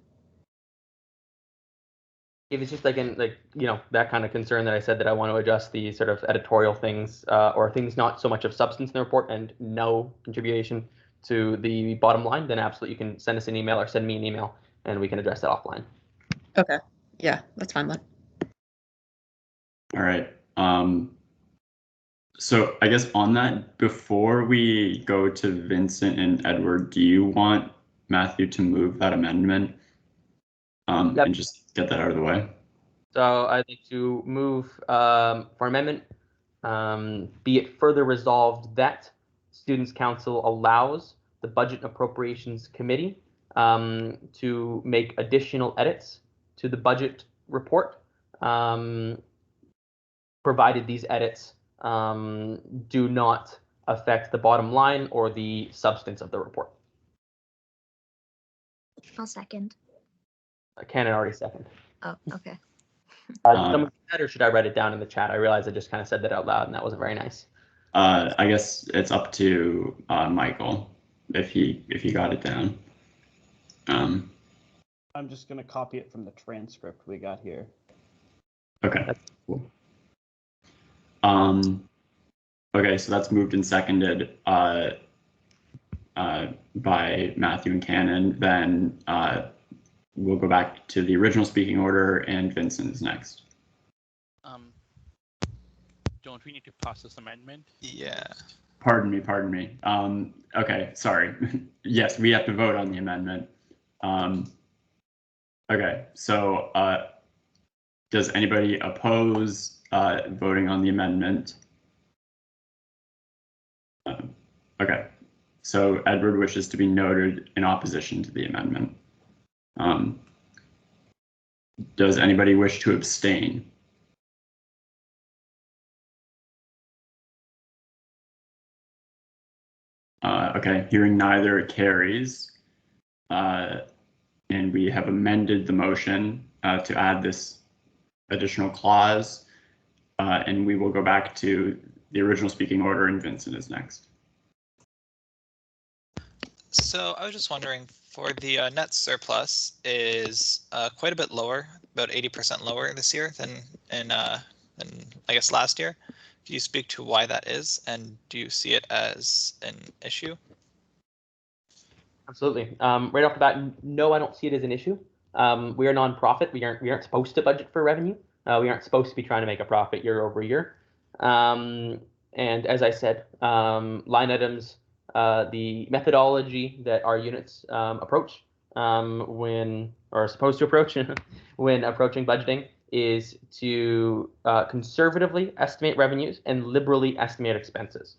If it's just like that kind of concern that I said that I want to adjust the sort of editorial things or things not so much of substance in the report and no contribution to the bottom line, then absolutely you can send us an email or send me an email and we can address that offline. Okay. Yeah, that's fine then. All right. So I guess on that, before we go to Vincent and Edward, do you want Matthew to move that amendment Yep. and just get that out of the way? So I'd like to move for amendment, be it further resolved that Students' Council allows the Budget and Appropriations Committee to make additional edits to the budget report, provided these edits do not affect the bottom line or the substance of the report. I'll second. Cannon already seconded. Oh, okay. Someone say that, or should I write it down in the chat? I realized I just kind of said that out loud, and that wasn't very nice. I guess it's up to Michael if he got it down. I'm just going to copy it from the transcript we got here. Okay, that's cool. Okay, so that's moved and seconded by Matthew and Cannon. Then we'll go back to the original speaking order, and Vincent is next. Don't we need to pass this amendment? Yeah. Pardon me. Okay, sorry. Yes, we have to vote on the amendment. Okay, so does anybody oppose voting on the amendment? Okay, so Edward wishes to be noted in opposition to the amendment. Does anybody wish to abstain? Okay, hearing neither, it carries. And we have amended the motion to add this additional clause. And we will go back to the original speaking order, and Vincent is next. So I was just wondering, for the net surplus is quite a bit lower, about 80% lower this year than I guess last year. Do you speak to why that is, and do you see it as an issue? Absolutely. Right off the bat, no, I don't see it as an issue. We are a nonprofit. We aren't supposed to budget for revenue. We aren't supposed to be trying to make a profit year over year. And as I said, line items, the methodology that our units approach when, or are supposed to approach when approaching budgeting, is to conservatively estimate revenues and liberally estimate expenses.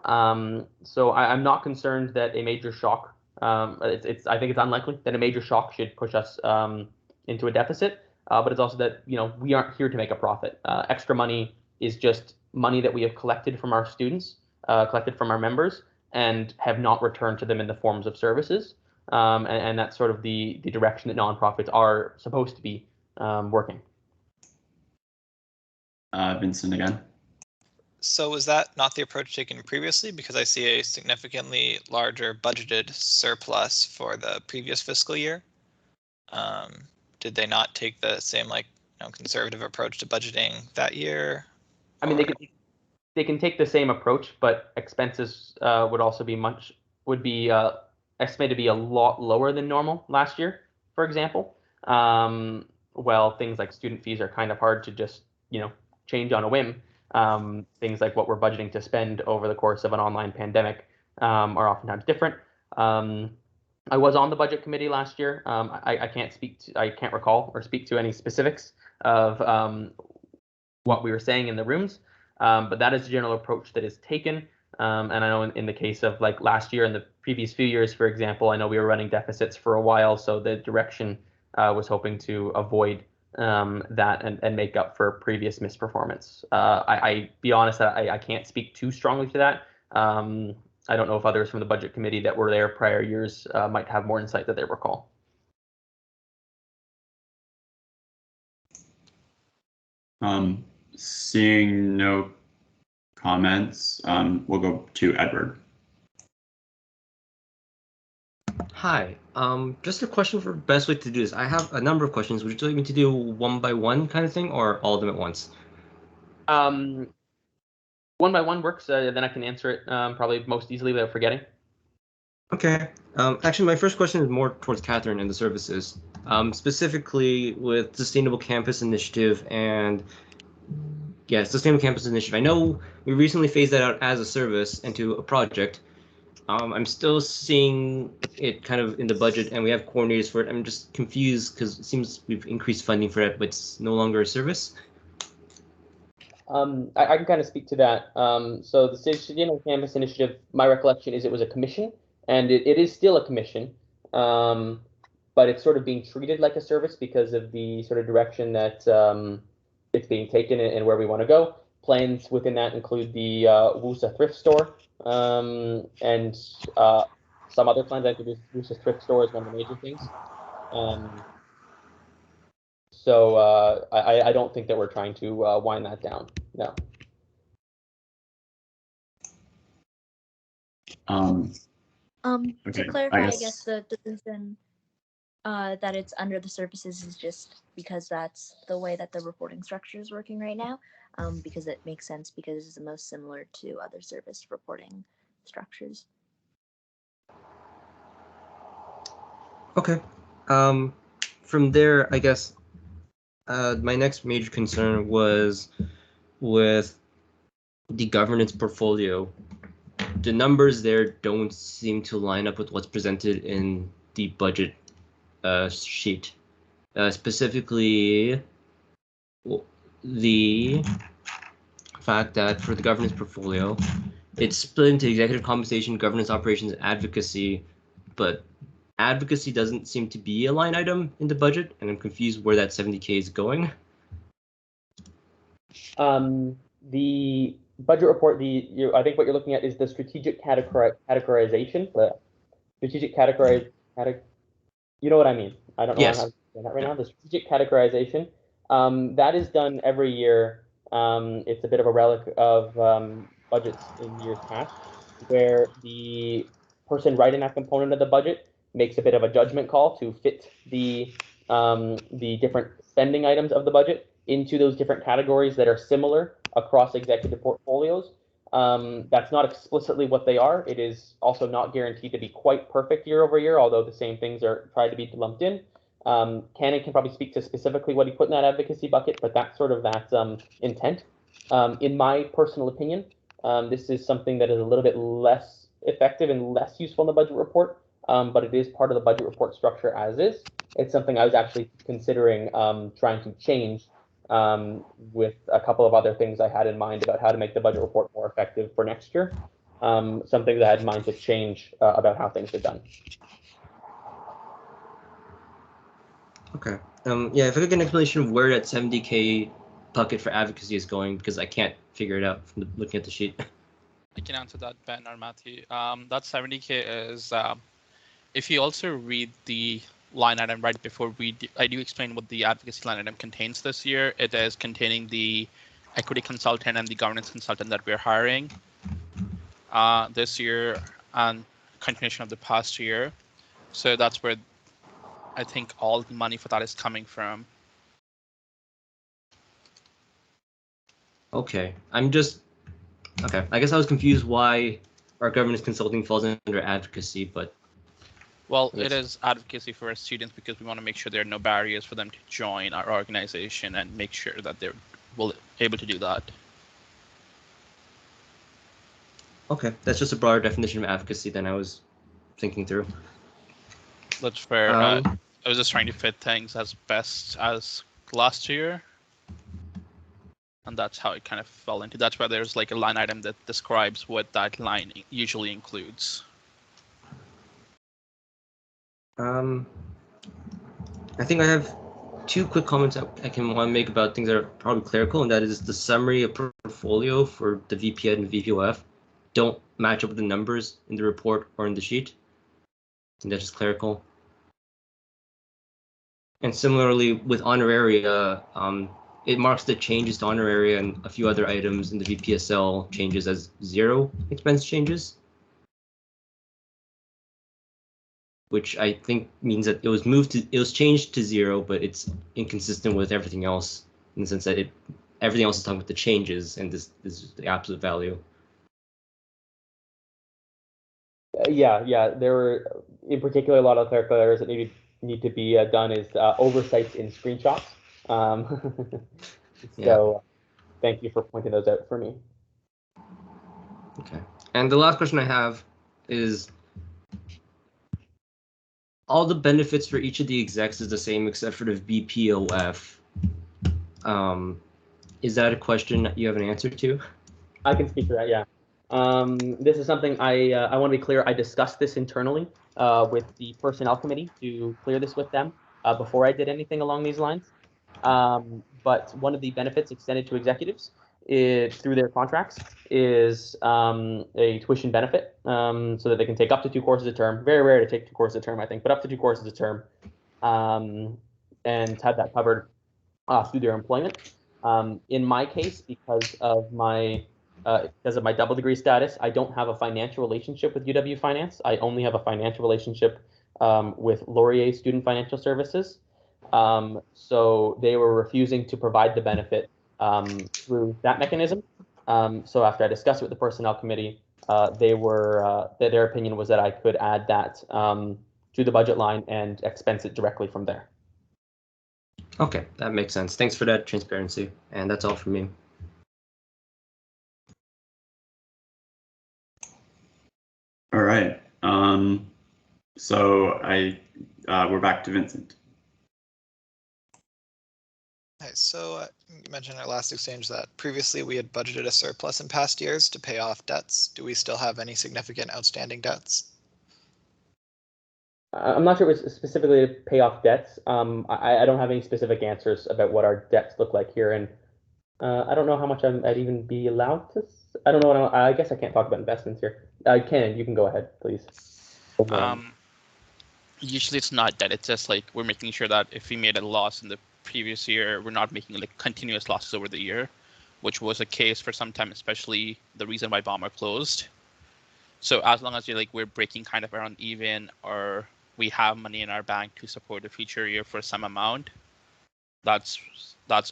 So I'm not concerned that a major shock, I think it's unlikely that a major shock should push us into a deficit, but it's also that, we aren't here to make a profit. Extra money is just money that we have collected from our students, collected from our members, and have not returned to them in the forms of services. And that's sort of the direction that nonprofits are supposed to be working. Vincent again. So was that not the approach taken previously? Because I see a significantly larger budgeted surplus for the previous fiscal year. Did they not take the same conservative approach to budgeting that year? I mean, they can take the same approach, but expenses would be estimated to be a lot lower than normal last year, for example. Well, things like student fees are kind of hard to just change on a whim. Things like what we're budgeting to spend over the course of an online pandemic are oftentimes different. I was on the budget committee last year. I can't recall or speak to any specifics of what we were saying in the rooms, but that is the general approach that is taken. And I know in the case of last year and the previous few years, for example, I know we were running deficits for a while, so the direction was hoping to avoid that and make up for previous misperformance. I be honest, I can't speak too strongly to that. I don't know if others from the budget committee that were there prior years might have more insight that they recall. Seeing no comments, we'll go to Edward. Hi, just a question for best way to do this. I have a number of questions. Would you like me to do one by one kind of thing, or all of them at once? One by one works, then I can answer it probably most easily without forgetting. Okay. Actually, my first question is more towards Catherine and the services, specifically with Sustainable Campus Initiative and Sustainable Campus Initiative. I know we recently phased that out as a service into a project. I'm still seeing it kind of in the budget, and we have coordinators for it. I'm just confused because it seems we've increased funding for it, but it's no longer a service. I can kind of speak to that. So the Sustainable Campus Initiative, my recollection is it was a commission, and it is still a commission, but it's sort of being treated like a service because of the sort of direction that it's being taken and where we want to go. Plans within that include the WUSA thrift store, and some other plans. I think WUSA thrift store is one of the major things. So I don't think that we're trying to wind that down. No. To clarify, I guess the reason that it's under the services is just because that's the way that the reporting structure is working right now. Because it makes sense because it's the most similar to other service reporting structures. Okay. From there, I guess my next major concern was with the governance portfolio. the numbers there don't seem to line up with what's presented in the budget sheet. Specifically, the fact that for the governance portfolio, it's split into executive compensation, governance operations, and advocacy, but advocacy doesn't seem to be a line item in the budget, and I'm confused where that 70K is going. The budget report, I think what you're looking at is the strategic categorization. Strategic you know what I mean. I don't know how to say that right now. The strategic categorization, that is done every year. It's a bit of a relic of budgets in years past, where the person writing that component of the budget makes a bit of a judgment call to fit the different spending items of the budget into those different categories that are similar across executive portfolios. That's not explicitly what they are. It is also not guaranteed to be quite perfect year over year, although the same things are tried to be lumped in. Cannon can probably speak to specifically what he put in that advocacy bucket, but that's sort of that intent. In my personal opinion, this is something that is a little bit less effective and less useful in the budget report, but it is part of the budget report structure as is. It's something I was actually considering trying to change with a couple of other things I had in mind about how to make the budget report more effective for next year. Some things I had in mind to change about how things are done. Okay. Yeah, if I could get an explanation of where that 70K bucket for advocacy is going, because I can't figure it out from looking at the sheet. I can answer that, Ben or Matthew. That 70K is, if you also read the line item right before I do explain what the advocacy line item contains this year. It is containing the equity consultant and the governance consultant that we're hiring this year and continuation of the past year. So that's where I think all the money for that is coming from. Okay, I guess I was confused why our governance consulting falls under advocacy, but well, it is advocacy for our students because we want to make sure there are no barriers for them to join our organization and make sure that they're able to do that. Okay, that's just a broader definition of advocacy than I was thinking through. That's fair. I was just trying to fit things as best as last year. And that's how it kind of fell into. That's why there's like a line item that describes what that line usually includes. I think I have two quick comments I can want to make about things that are probably clerical, and that is the summary of portfolio for the VP Ed and VPOF don't match up with the numbers in the report or in the sheet. I think that's just clerical. And similarly with honoraria, it marks the changes to honoraria and a few other items in the VPSL changes as 0 expense changes, which I think means that it was changed to 0, but it's inconsistent with everything else in the sense that everything else is talking about the changes, and this is the absolute value. Yeah, there were in particular a lot of clerical errors that need to be done is oversights in screenshots. So thank you for pointing those out for me. Okay, and the last question I have is, all the benefits for each of the execs is the same except for the VPOF. Is that a question that you have an answer to? I can speak to that, yeah. This is something I want to be clear. I discussed this internally with the personnel committee to clear this with them before I did anything along these lines. But one of the benefits extended to executives through their contracts is a tuition benefit, so that they can take up to 2 courses a term. Very rare to take 2 courses a term, I think, but up to 2 courses a term, and have that covered through their employment. In my case, because of my double degree status, I don't have a financial relationship with UW Finance. I only have a financial relationship with Laurier Student Financial Services. So they were refusing to provide the benefit through that mechanism. So after I discussed it with the personnel committee, their opinion was that I could add that to the budget line and expense it directly from there. Okay, that makes sense. Thanks for that transparency, and that's all from me. All right. So we're back to Vincent. Okay, so you mentioned in our last exchange that previously we had budgeted a surplus in past years to pay off debts. Do we still have any significant outstanding debts? I'm not sure it was specifically to pay off debts. I don't have any specific answers about what our debts look like here, and I don't know how much I'd even be allowed to. I don't know what I guess I can't talk about investments here. Ken, you can go ahead, please. Usually it's not that. It's just like we're making sure that if we made a loss in the previous year, we're not making like continuous losses over the year, which was a case for some time, especially the reason why Bomber closed. So as long as we're breaking kind of around even, or we have money in our bank to support the future year for some amount, that's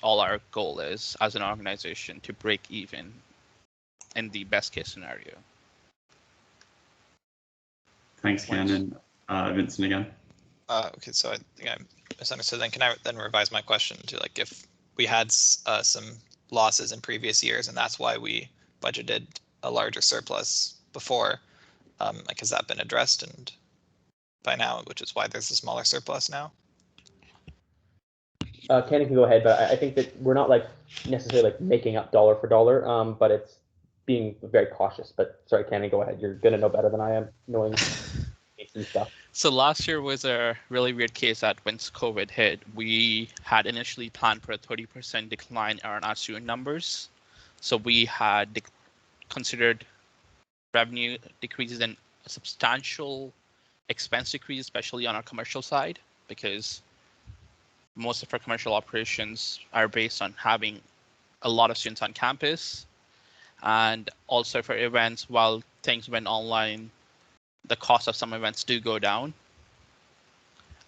all our goal is as an organization, to break even in the best case scenario. Thanks, Ken. And Vincent again. Okay, so I think I misunderstood. Then can I then revise my question to if we had some losses in previous years and that's why we budgeted a larger surplus before, has that been addressed and by now, which is why there's a smaller surplus now? Ken can go ahead, but I think that we're not necessarily making up dollar for dollar, but it's being very cautious. But sorry, Ken, go ahead. You're gonna know better than I am, knowing and stuff. So last year was a really weird case that when COVID hit, we had initially planned for a 30% decline in our student numbers. So we had considered revenue decreases and a substantial expense decrease, especially on our commercial side, because most of our commercial operations are based on having a lot of students on campus. And also for events, while things went online, the cost of some events do go down.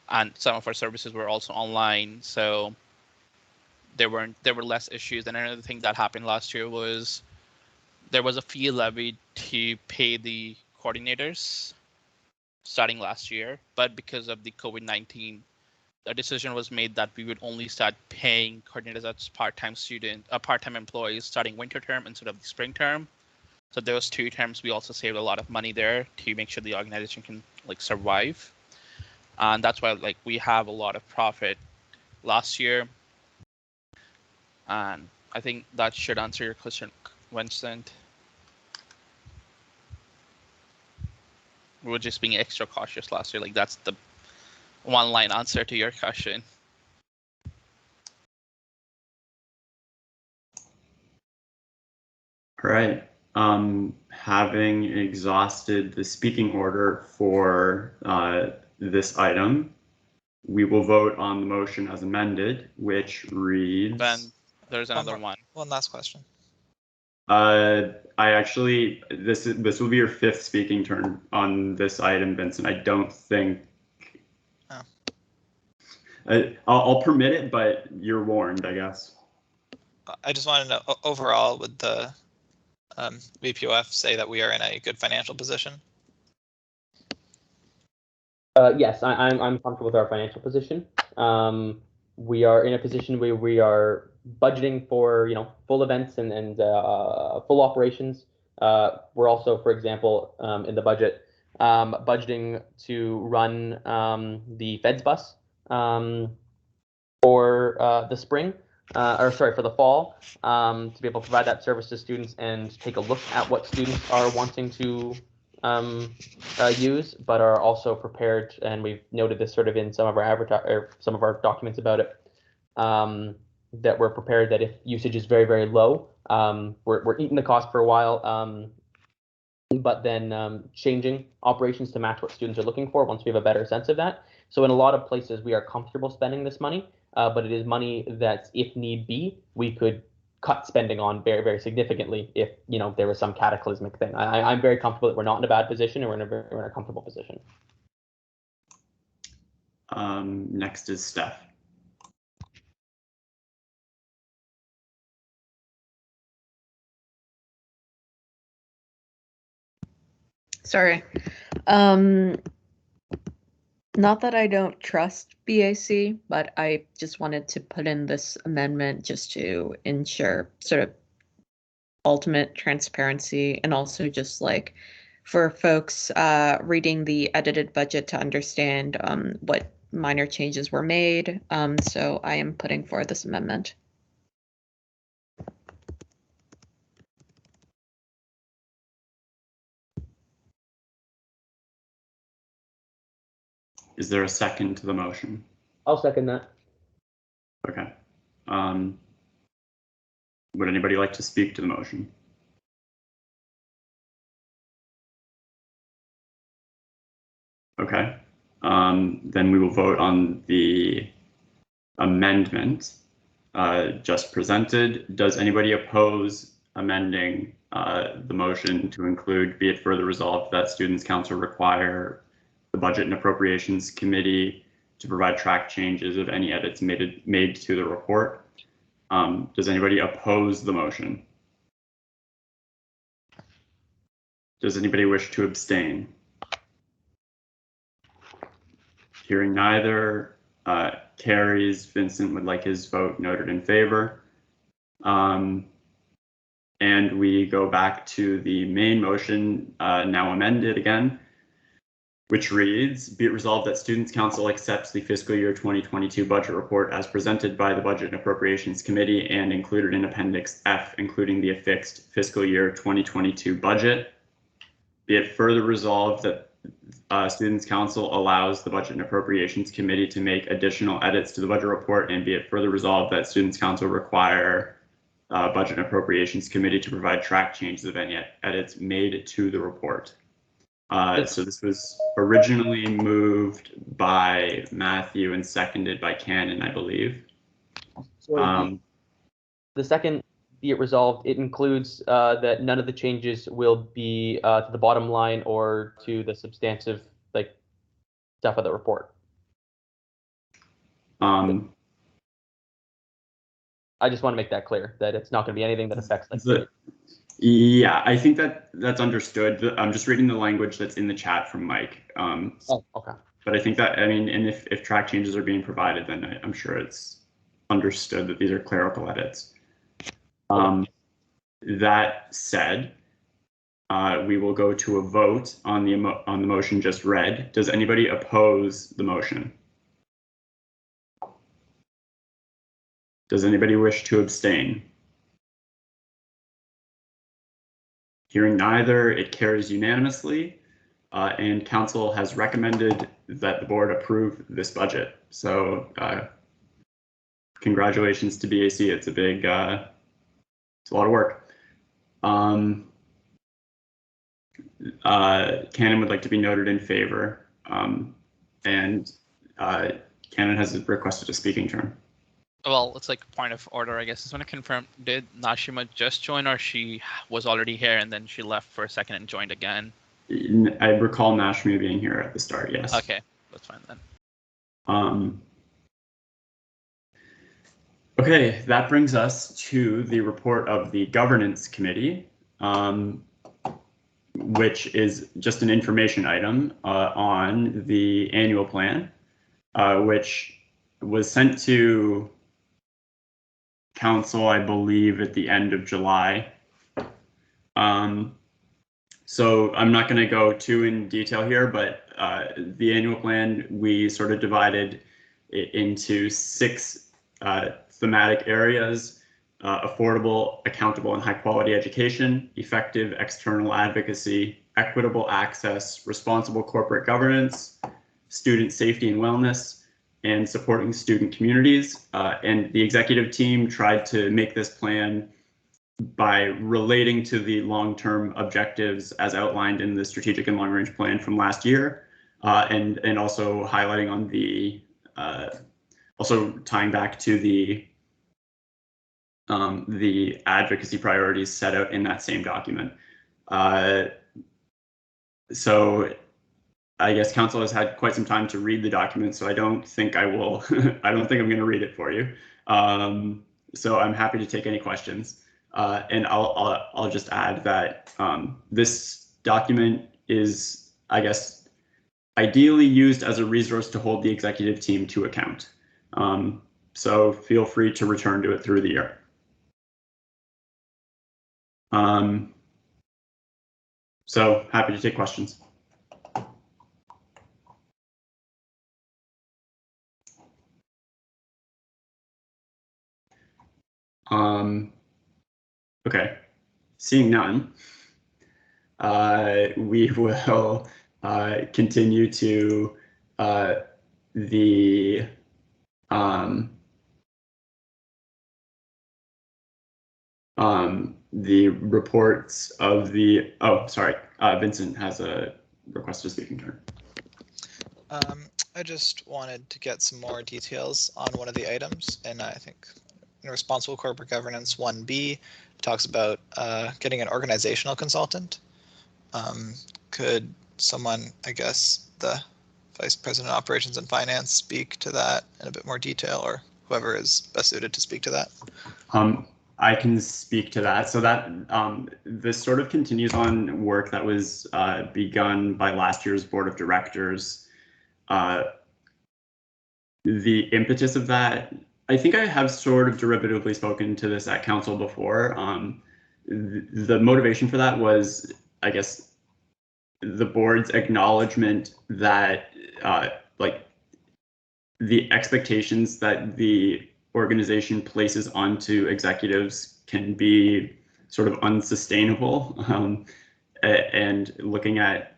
And some of our services were also online, so there were less issues. And another thing that happened last year was there was a fee levied to pay the coordinators starting last year, but because of the COVID-19, a decision was made that we would only start paying coordinators as part-time employees starting winter term instead of the spring term. So those 2 terms, we also saved a lot of money there to make sure the organization can survive. And that's why we have a lot of profit last year. And I think that should answer your question, Vincent. We were just being extra cautious last year. That's the one-line answer to your question. All right. Having exhausted the speaking order for this item, we will vote on the motion as amended, which reads... Ben, there's another one. One last question. This will be your 5th speaking turn on this item, Vincent. I don't think... I'll permit it, but you're warned, I guess. I just want to know, overall, would the VPOF say that we are in a good financial position? Yes, I'm comfortable with our financial position. We are in a position where we are budgeting for full events and full operations. We're also, for example, in the budget, budgeting to run the Feds bus for the spring. For the fall, to be able to provide that service to students and take a look at what students are wanting to use, but are also prepared, and we've noted this sort of in some of our documents about it, that we're prepared that if usage is very, very low, we're eating the cost for a while, but then changing operations to match what students are looking for once we have a better sense of that. So in a lot of places, we are comfortable spending this money, but it is money that, if need be, we could cut spending on very, very significantly if there was some cataclysmic thing. I'm very comfortable that we're not in a bad position and we're in a comfortable position. Next is Steph. Sorry. Not that I don't trust BAC, but I just wanted to put in this amendment just to ensure sort of ultimate transparency, and also just for folks reading the edited budget to understand what minor changes were made. So I am putting forward this amendment. Is there a second to the motion? I'll second that. Okay. Would anybody like to speak to the motion? Okay. Then we will vote on the amendment just presented. Does anybody oppose amending the motion to include, be it further resolved that Students' Council require the Budget and Appropriations Committee to provide track changes of any edits made to the report? Does anybody oppose the motion? Does anybody wish to abstain? Hearing neither, carries. Vincent would like his vote noted in favor. And we go back to the main motion, now amended again, which reads, be it resolved that Students' Council accepts the fiscal year 2022 budget report as presented by the Budget and Appropriations Committee and included in Appendix F, including the affixed fiscal year 2022 budget. Be it further resolved that Students' Council allows the Budget and Appropriations Committee to make additional edits to the budget report, and be it further resolved that Students' Council require Budget and Appropriations Committee to provide track changes of any edits made to the report. So this was originally moved by Matthew and seconded by Cannon, I believe. So the second, be it resolved, it includes that none of the changes will be to the bottom line or to the substantive stuff of the report. I just want to make that clear that it's not going to be anything that affects Yeah, I think that's understood. I'm just reading the language that's in the chat from Mike. Oh, okay. But I think that, I mean, and if track changes are being provided, then I'm sure it's understood that these are clerical edits. That said, we will go to a vote on the motion just read. Does anybody oppose the motion? Does anybody wish to abstain? Hearing neither, it carries unanimously, and council has recommended that the board approve this budget. So congratulations to BAC. It's a big, it's a lot of work. Cannon would like to be noted in favor, and Cannon has requested a speaking turn. Well, it's like a point of order, I guess. I just want to confirm, did Nashima just join, or she was already here and then she left for a second and joined again? I recall Nashima being here at the start, yes. Okay, that's fine then. Okay, that brings us to the report of the Governance Committee, which is just an information item on the annual plan, which was sent to council, I believe, at the end of July. So I'm not going to go too in detail here, but the annual plan, we sort of divided it into 6 thematic areas: affordable, accountable, and high quality education, effective external advocacy, equitable access, responsible corporate governance, student safety and wellness, and supporting student communities. And the executive team tried to make this plan by relating to the long-term objectives as outlined in the strategic and long-range plan from last year, and also highlighting on the, also tying back to the advocacy priorities set out in that same document. So I guess council has had quite some time to read the document, so I don't think I will. I don't think I'm going to read it for you. So I'm happy to take any questions, and I'll just add that this document is, I guess, ideally used as a resource to hold the executive team to account. So feel free to return to it through the year. So happy to take questions. Okay, seeing none, we will continue to the reports of the, oh, sorry, Vincent has a request to speak in turn. I just wanted to get some more details on one of the items, and I think in Responsible Corporate Governance 1B talks about getting an organizational consultant. Could someone, I guess, the Vice President of Operations and Finance, speak to that in a bit more detail, or whoever is best suited to speak to that? I can speak to that. So that this sort of continues on work that was begun by last year's Board of Directors. The impetus of that, I think I have sort of derivatively spoken to this at council before. The motivation for that was, I guess, the board's acknowledgement that like the expectations that the organization places onto executives can be sort of unsustainable, and looking at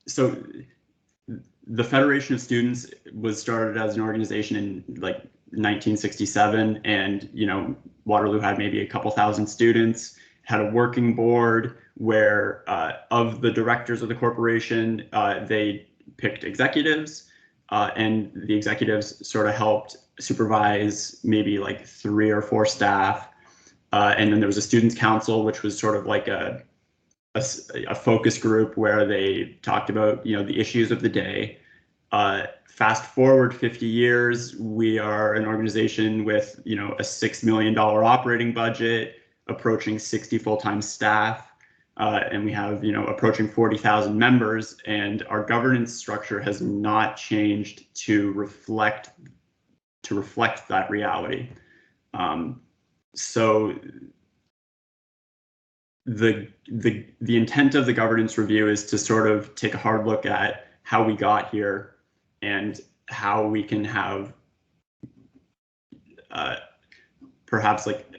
so the Federation of Students was started as an organization in like 1967, and Waterloo had maybe a couple thousand students, had a working board where of the directors of the corporation, they picked executives, and the executives sort of helped supervise maybe like 3 or 4 staff. And then there was a students council, which was sort of like a focus group where they talked about, the issues of the day. Fast forward 50 years, we are an organization with, a $6 million operating budget, approaching 60 full-time staff, and we have, approaching 40,000 members, and our governance structure has not changed to reflect that reality. So the intent of the governance review is to sort of take a hard look at how we got here and how we can have perhaps like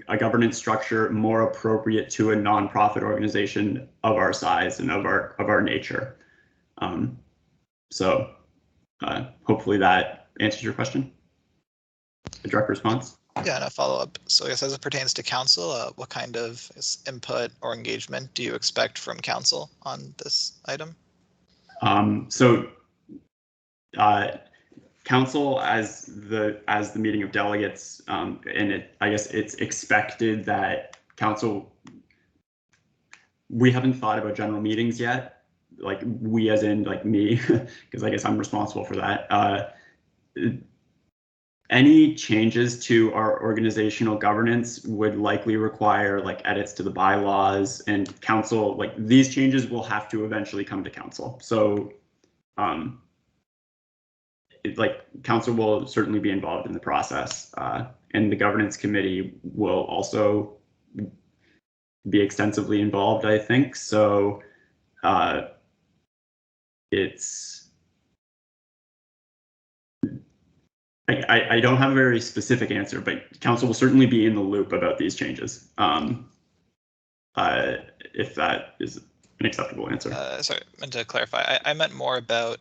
a governance structure more appropriate to a nonprofit organization of our size and of our nature. So hopefully that answers your question. A direct response. Yeah, and a follow-up. So I guess as it pertains to council, what kind of input or engagement do you expect from council on this item? Council as the meeting of delegates, and I guess it's expected that council, we haven't thought about general meetings yet, like we as in like me, because I guess I'm responsible for that. Any changes to our organizational governance would likely require like edits to the bylaws, and council, like these changes will have to eventually come to council. So council will certainly be involved in the process, and the governance committee will also be extensively involved, I think. So I don't have a very specific answer, but council will certainly be in the loop about these changes, if that is an acceptable answer. Sorry, I meant to clarify. I meant more about,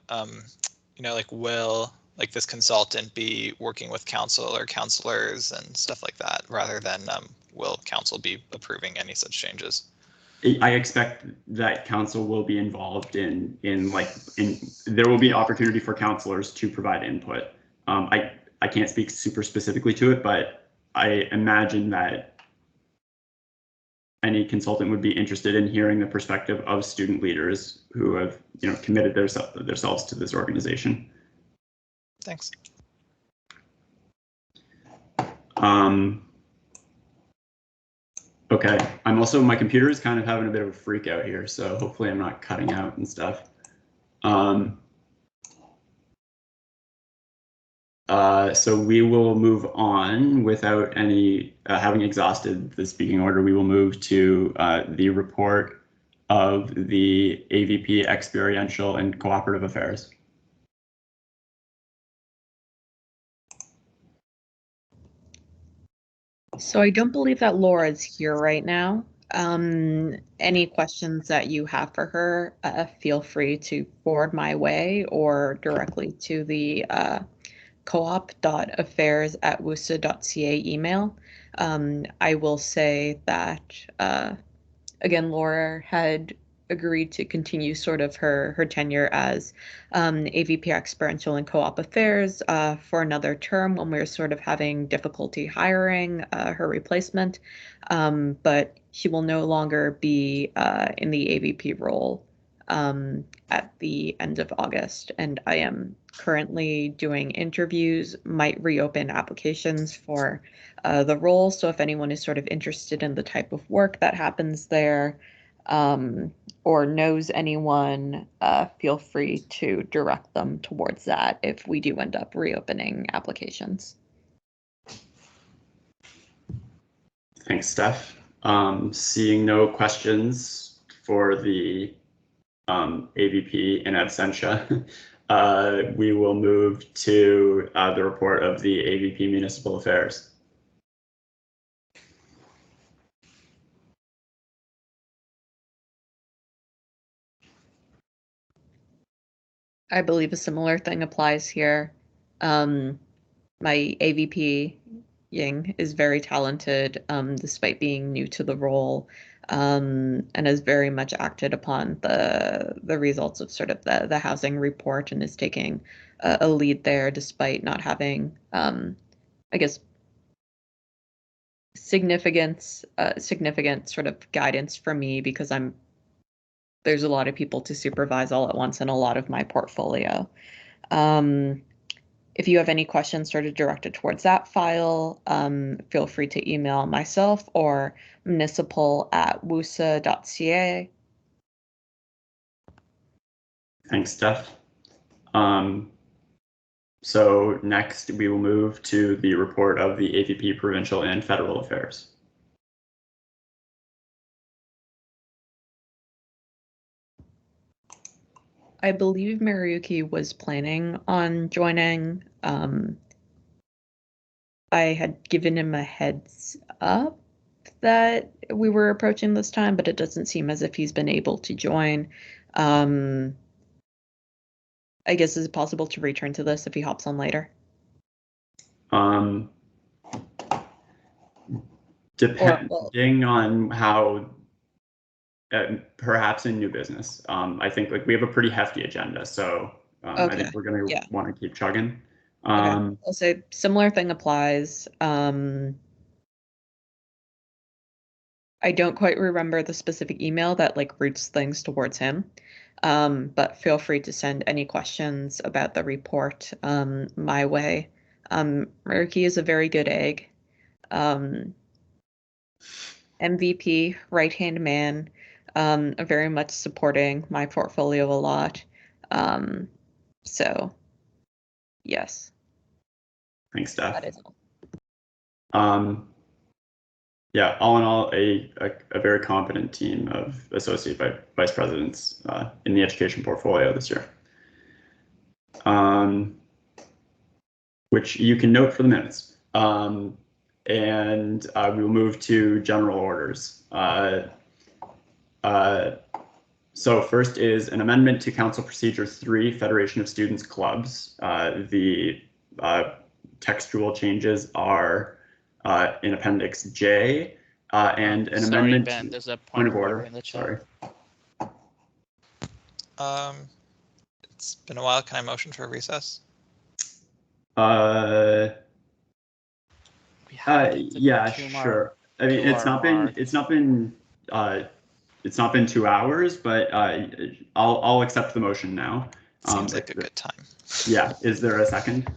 will this consultant be working with council or councilors and stuff like that, rather than will council be approving any such changes? I expect that council will be involved in there will be opportunity for councilors to provide input. I can't speak super specifically to it, but I imagine that any consultant would be interested in hearing the perspective of student leaders who have, committed themselves to this organization. Thanks. Okay, my computer is kind of having a bit of a freak out here, so hopefully I'm not cutting out and stuff. So we will move on without any, having exhausted the speaking order, we will move to the report of the AVP Experiential and Cooperative Affairs. So I don't believe that Laura's here right now. Any questions that you have for her, feel free to forward my way or directly to the coop.affairs@wusa.ca email. I will say that, again, Laura had agreed to continue sort of her tenure as AVP Experiential and Co-op Affairs for another term when we were sort of having difficulty hiring her replacement, but she will no longer be in the AVP role at the end of August, and I am currently doing interviews, might reopen applications for the role. So if anyone is sort of interested in the type of work that happens there, or knows anyone, feel free to direct them towards that if we do end up reopening applications. Thanks, Steph. Seeing no questions for the AVP in absentia, we will move to the report of the AVP Municipal Affairs. I believe a similar thing applies here. My AVP, Ying, is very talented despite being new to the role, and has very much acted upon the results of sort of the housing report and is taking a lead there despite not having, I guess, significant sort of guidance from me because there's a lot of people to supervise all at once in a lot of my portfolio. If you have any questions sort of directed towards that file, feel free to email myself or municipal@wusa.ca. Thanks, Steph. So next we will move to the report of the AVP Provincial and Federal Affairs. I believe Mariyuki was planning on joining. I had given him a heads up that we were approaching this time, but it doesn't seem as if he's been able to join. I guess is it possible to return to this if he hops on later? Depending on how, perhaps in new business. I think like we have a pretty hefty agenda, so I think we're going to want to keep chugging. Okay. I'll say similar thing applies. I don't quite remember the specific email that like routes things towards him, but feel free to send any questions about the report my way. Mariki is a very good egg. MVP, right-hand man, very much supporting my portfolio a lot. So, yes. Thanks, Steph. That is all. Yeah, all in all, a very competent team of associate vice presidents in the education portfolio this year, which you can note for the minutes. And we will move to general orders. So first is an amendment to Council Procedure 3, Federation of Students Clubs. The textual changes are in Appendix J, and an amendment. Ben, there's a point of order in the chat. Sorry. It's been a while. Can I motion for a recess? Yeah, sure. I mean, it's not been 2 hours, but I'll accept the motion now. Seems like a good time. Yeah. Is there a second?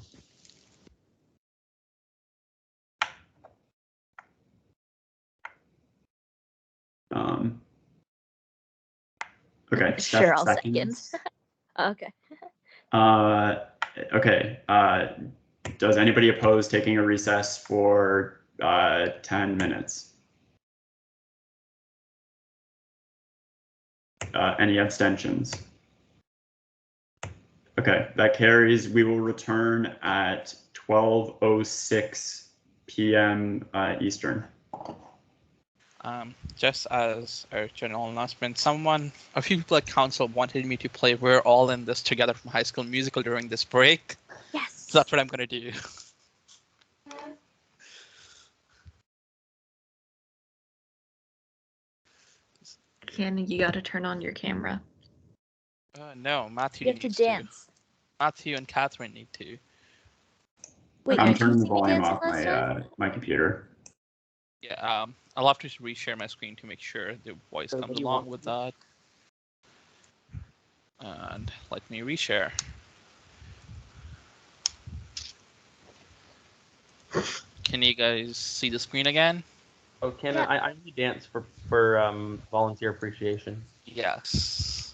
Okay. Sure, I'll second. Okay. Okay. Does anybody oppose taking a recess for 10 minutes? Any abstentions? Okay, that carries. We will return at 12:06 p.m. Eastern. Just as a general announcement, a few people at council wanted me to play We're All in This Together from High School Musical during this break. Yes. So that's what I'm going to do. Candy, you got to turn on your camera. No, Matthew You have to needs dance. Matthew and Catherine need to. Wait, I'm did you turning the see me volume dancing off last time? my computer. Yeah, I'll have to reshare my screen to make sure the voice So comes what do you along want? with that. And let me reshare. Can you guys see the screen again? Oh, Ken, Yeah. I need to dance for volunteer appreciation. Yes.